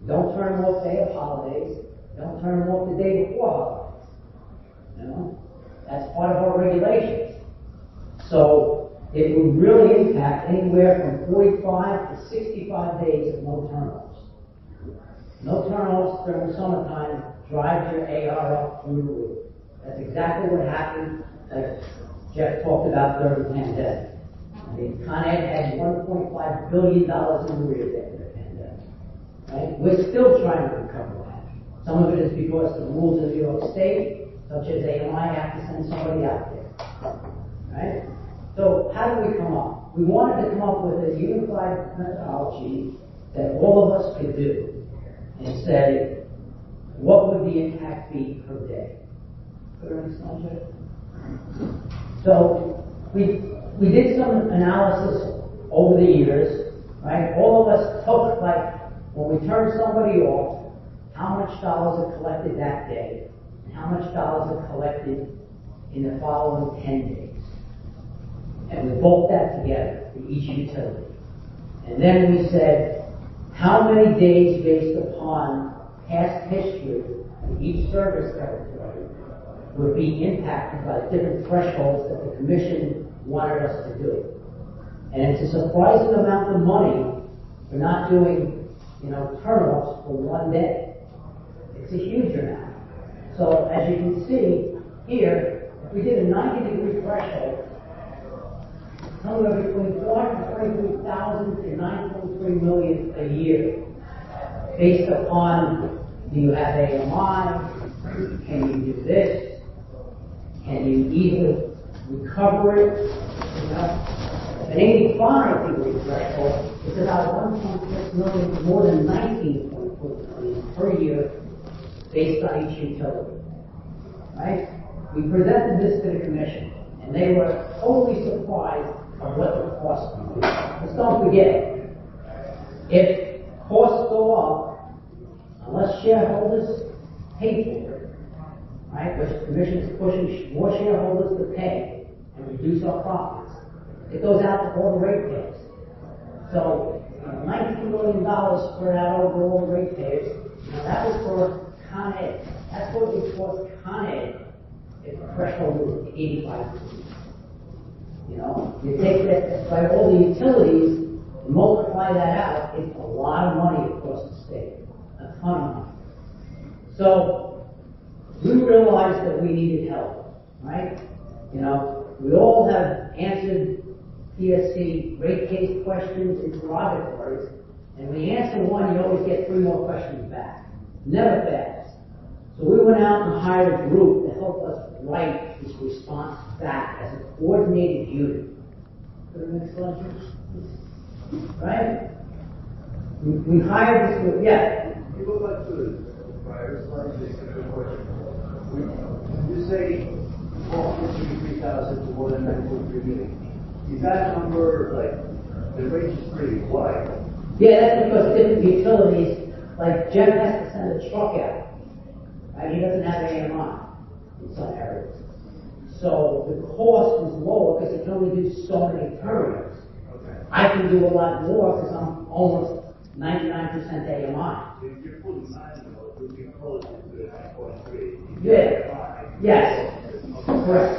don't turn them off day of holidays, don't turn them off the day before holidays. You know, that's part of our regulations. So it would really impact anywhere from 45 to 65 days of no turn-offs. No turn-offs during the summertime drives your AR up through the roof. That's exactly what happened, like Jeff talked about during the pandemic. I mean, Con Ed had $1.5 billion in arrears after the pandemic. Right? We're still trying to recover that. Some of it is because the rules in New York State, such as AMI, have to send somebody out there. Right? So how did we come up? We wanted to come up with a unified methodology that all of us could do and say, what would the impact be per day? So we did some analysis over the years, right? All of us took, like, when we turned somebody off, how much dollars are collected that day, and how much dollars are collected in the following 10 days. And we bulked that together for each utility. And then we said, how many days based upon past history in each service territory would be impacted by the different thresholds that the commission wanted us to do. And it's a surprising amount of money for not doing, turn-offs for one day. It's a huge amount. So as you can see here, if we did a 90-degree threshold, somewhere between $423,000 to $9.3 million a year, based upon, do you have AMI? Can you do this? Can you either recover it? An 85-degree threshold is about $1.6 million, more than $19.4 million per year, based on each utility. Right? We presented this to the commission, and they were totally surprised of what the cost would be. Let's don't forget, if costs go up, unless shareholders pay for it, right, which the commission is pushing more shareholders to pay and reduce our profits, it goes out to all the ratepayers. So, $19 million spread out over all the ratepayers, that was for Con Ed. That's what it would cost Con Ed if the threshold was 85 degrees. You take that by all the utilities, and multiply that out, it's a lot of money across the state. A ton of money. So, we realized that we needed help, right? We all have answered PSC rate case questions, interrogatories, and when you answer one, you always get 3 more questions back. Never fails. So we went out and hired a group to help us write this response back as a coordinated unit. Go to the next slide, please. Right? We hired this group. Yeah. Can you go back to the prior slide? You say 453,000 to more than 9.3 million. Is that number, the range is pretty wide? Yeah, that's because different utilities, like Jeff has to send a truck out. Right? He doesn't have AMI in some areas. So the cost is lower because it can only do so many turns. I can do a lot more because I'm almost 99% AMI. You're fully manual, it would be close to the 9.3. Yeah. Yes. Correct.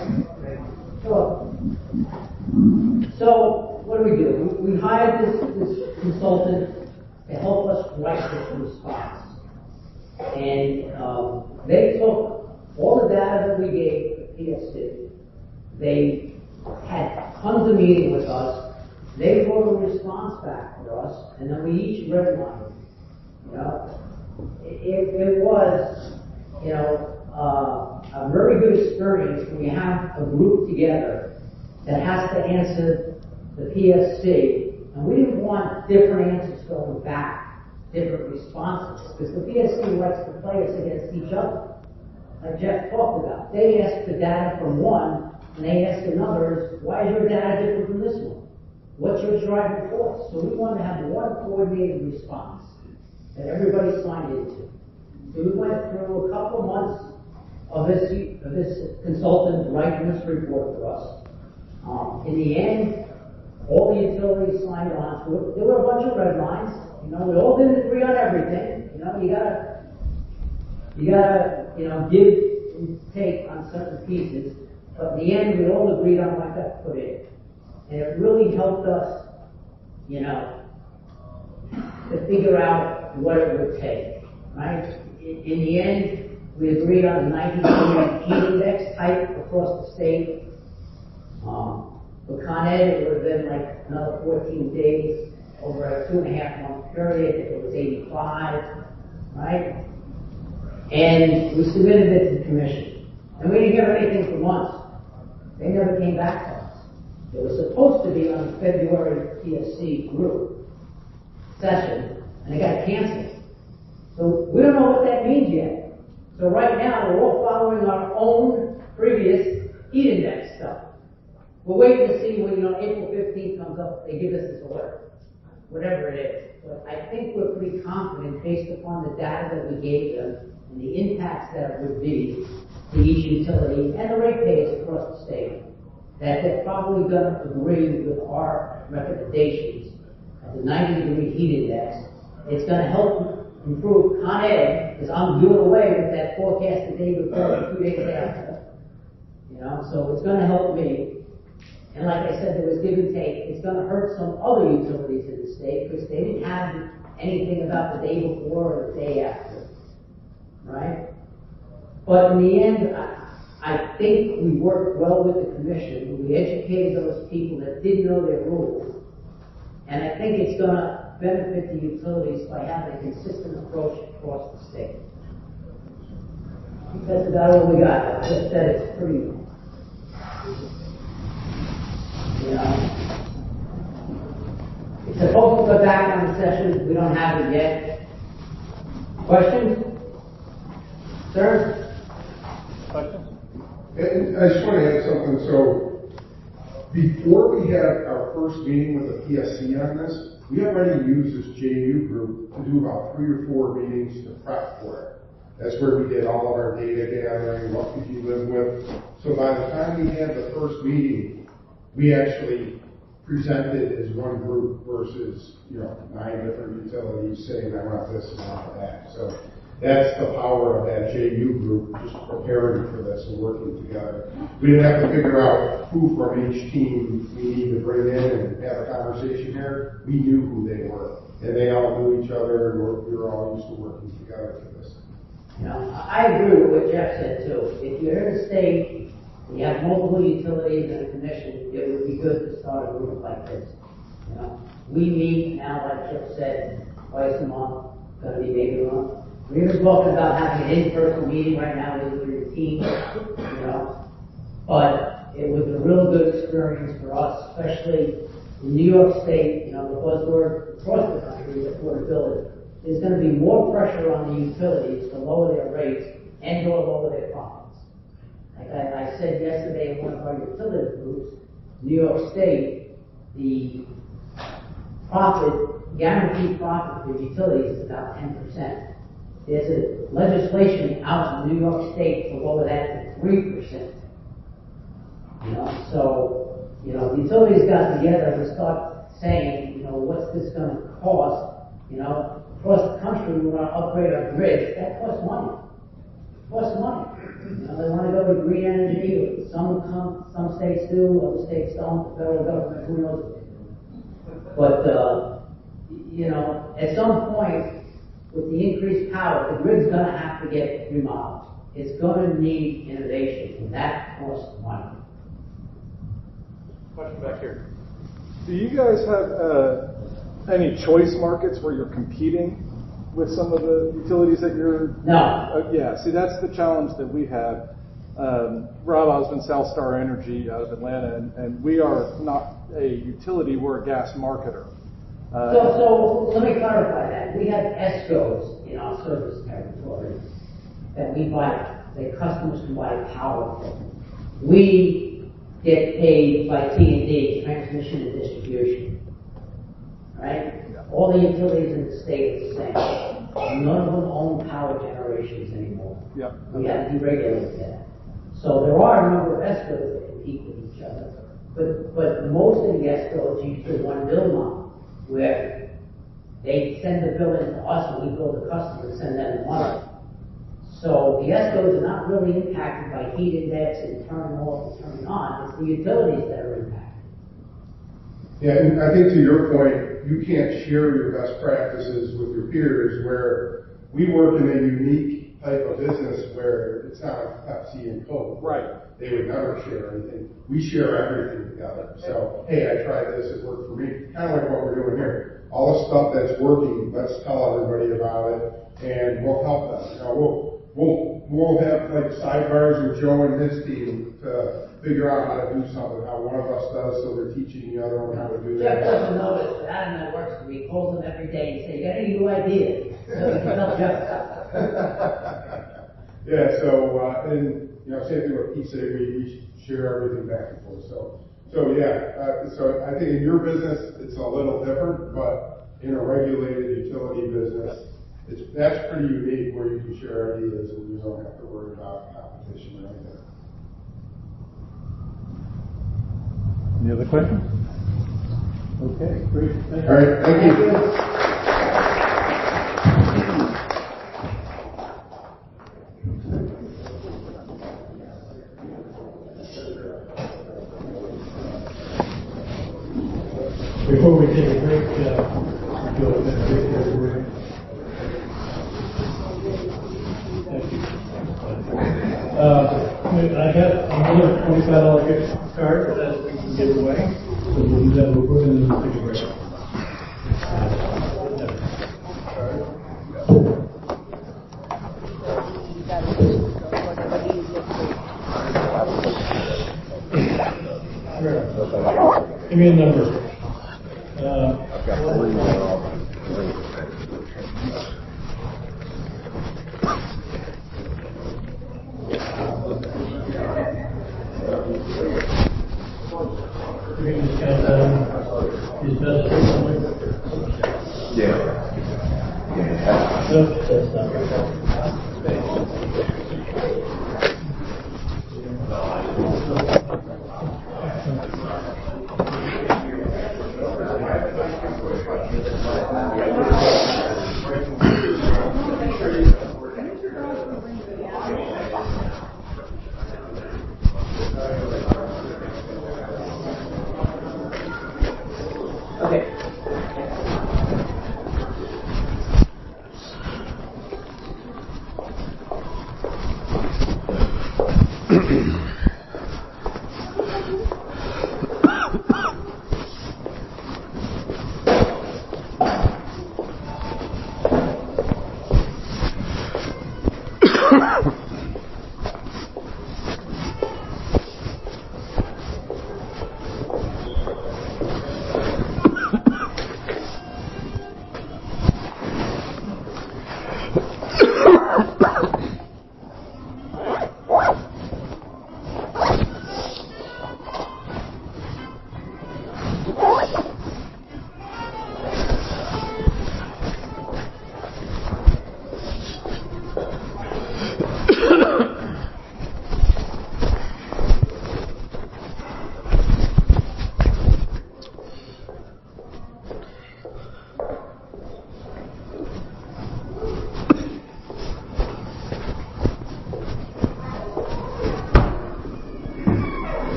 So what do? We hired this consultant to help us write this response. And they took all the data that we gave to PSC. They had tons of meetings with us. They wrote a response back for us, and then we each redlined it. You know, it was, you know, a very good experience when you have a group together that has to answer the PSC, and we didn't want different answers going back, different responses, because the PSC likes to play us against each other, like Jeff talked about. They ask the data from one, and they ask another, why is your data different from this one? What's your driving force? So we wanted to have one coordinated response that everybody signed into. So we went through a couple of months of this consultant writing this report for us. In the end, all the utilities signed on to it. There were a bunch of red lines. You know, we all didn't agree on everything. You know, you gotta, you know, give and take on certain pieces. But in the end, we all agreed on what got put in. And it really helped us, you know, to figure out what it would take, right? In the end, we agreed on the 19 heat index type across the state. For Con Ed, it would have been like another 14 days over a 2.5-month period if it was 85, right? And we submitted it to the commission. And we didn't hear anything for months. They never came back to us. It was supposed to be on the February PSC group session, and it got canceled. So we don't know what that means yet. So right now, we're all following our own previous heat index stuff. We're waiting to see when, you know, April 15th comes up, they give us this order, whatever it is. But I think we're pretty confident based upon the data that we gave them and the impacts that it would be to each utility and the ratepayers across the state, that they're probably going to agree with our recommendations at the 90-degree heat index. It's going to help improve Con Ed, because I'm doing away with that forecast the day before and 2 days after. You know, so it's going to help me. And like I said, there was give and take. It's going to hurt some other utilities in the state because they didn't have anything about the day before or the day after, right? But in the end, I think we worked well with the commission. We educated those people that didn't know their rules. And I think it's going to benefit the utilities by having a consistent approach across the state. That's about all we got. I just said it's pretty, you know. It's supposed to go back on the session. We don't have it yet. Questions? Sir? Questions? And I just want to add something. So, before we had our first meeting with the PSC on this, we already used this JU group to do about 3 or 4 meetings to prep for it. That's where we did all of our data gathering, what could you live with. So by the time we had the first meeting, we actually presented as one group versus, 9 different utilities saying, I want this and I want that. So that's the power of that JU group, just preparing for this and working together. We didn't have to figure out who from each team we need to bring in and have a conversation here. We knew who they were, and they all knew each other, and we were all used to working together for this. I agree with what Jeff said too. If you're in a state and you have multiple utilities and a commission, it would be good to start a group like this. We meet now, like Jeff said, twice a month, going to be maybe a month. We're even talking about having an in-person meeting right now with your team, But it was a real good experience for us, especially in New York State, because we're across the country with affordability. There's going to be more pressure on the utilities to lower their rates and or lower their profits. Like I said yesterday in one of our utility groups, New York State, the guaranteed profit for utilities is about 10%. There's a legislation out in New York State to lower that to 3%. So, the utilities got together and start saying, what's this gonna cost? Across the country, we wanna upgrade our grids, that costs money. It costs money. They wanna go to green energy, some states do, other states don't, the federal government, who knows what they do. But, at some point, with the increased power, the grid's gonna have to get remodeled. It's gonna need innovation, and that costs money. Question back here. Do you guys have any choice markets where you're competing with some of the utilities that you're... No. Yeah, see, that's the challenge that we have. Rob Osmond, South Star Energy out of Atlanta, and we are not a utility, we're a gas marketer. So let me clarify that. We have ESCOs in our service territory that we buy, that customers can buy power from. We get paid by T&D, transmission and distribution. Right? All the utilities in the state are the same. None of them own power generations anymore. Yep. We have deregulated that. So there are a number of ESCOs that compete with each other. But most of the ESCOs use the one bill model, where they send the bill in to us and we bill the customer and send them the money. So the ESCOs are not really impacted by heat index and turning off and turning on. It's the utilities that are impacted. Yeah, and I think to your point, you can't share your best practices with your peers, where we work in a unique type of business where it's not like Pepsi and Coke. Right. They would never share anything. We share everything together. So, hey, I tried this, it worked for me. Kind of like what we're doing here. All the stuff that's working, let's tell everybody about it, and we'll help them. We'll have like sidebars with Joe and his team to figure out how to do something, how one of us does, so they're teaching the other one how to do that. Jeff doesn't know this, but Adam that works for me calls him every day and says, you got any new ideas? So you can tell Jeff. Yeah, so, and, same thing with PSEG, we share everything back and forth. So I think in your business, it's a little different, but in a regulated utility business, that's pretty unique, where you can share ideas and you don't have to worry about competition or anything. Any other questions? Okay, great. Thank you. All right, thank you. Before we take a break, go a break. I got another $25 gift card that we can give away, so we'll do that real quick and then we'll take a break. Give me a number. I've got 3 now. We can just count down his best or something. Yeah. Nope, that's not right.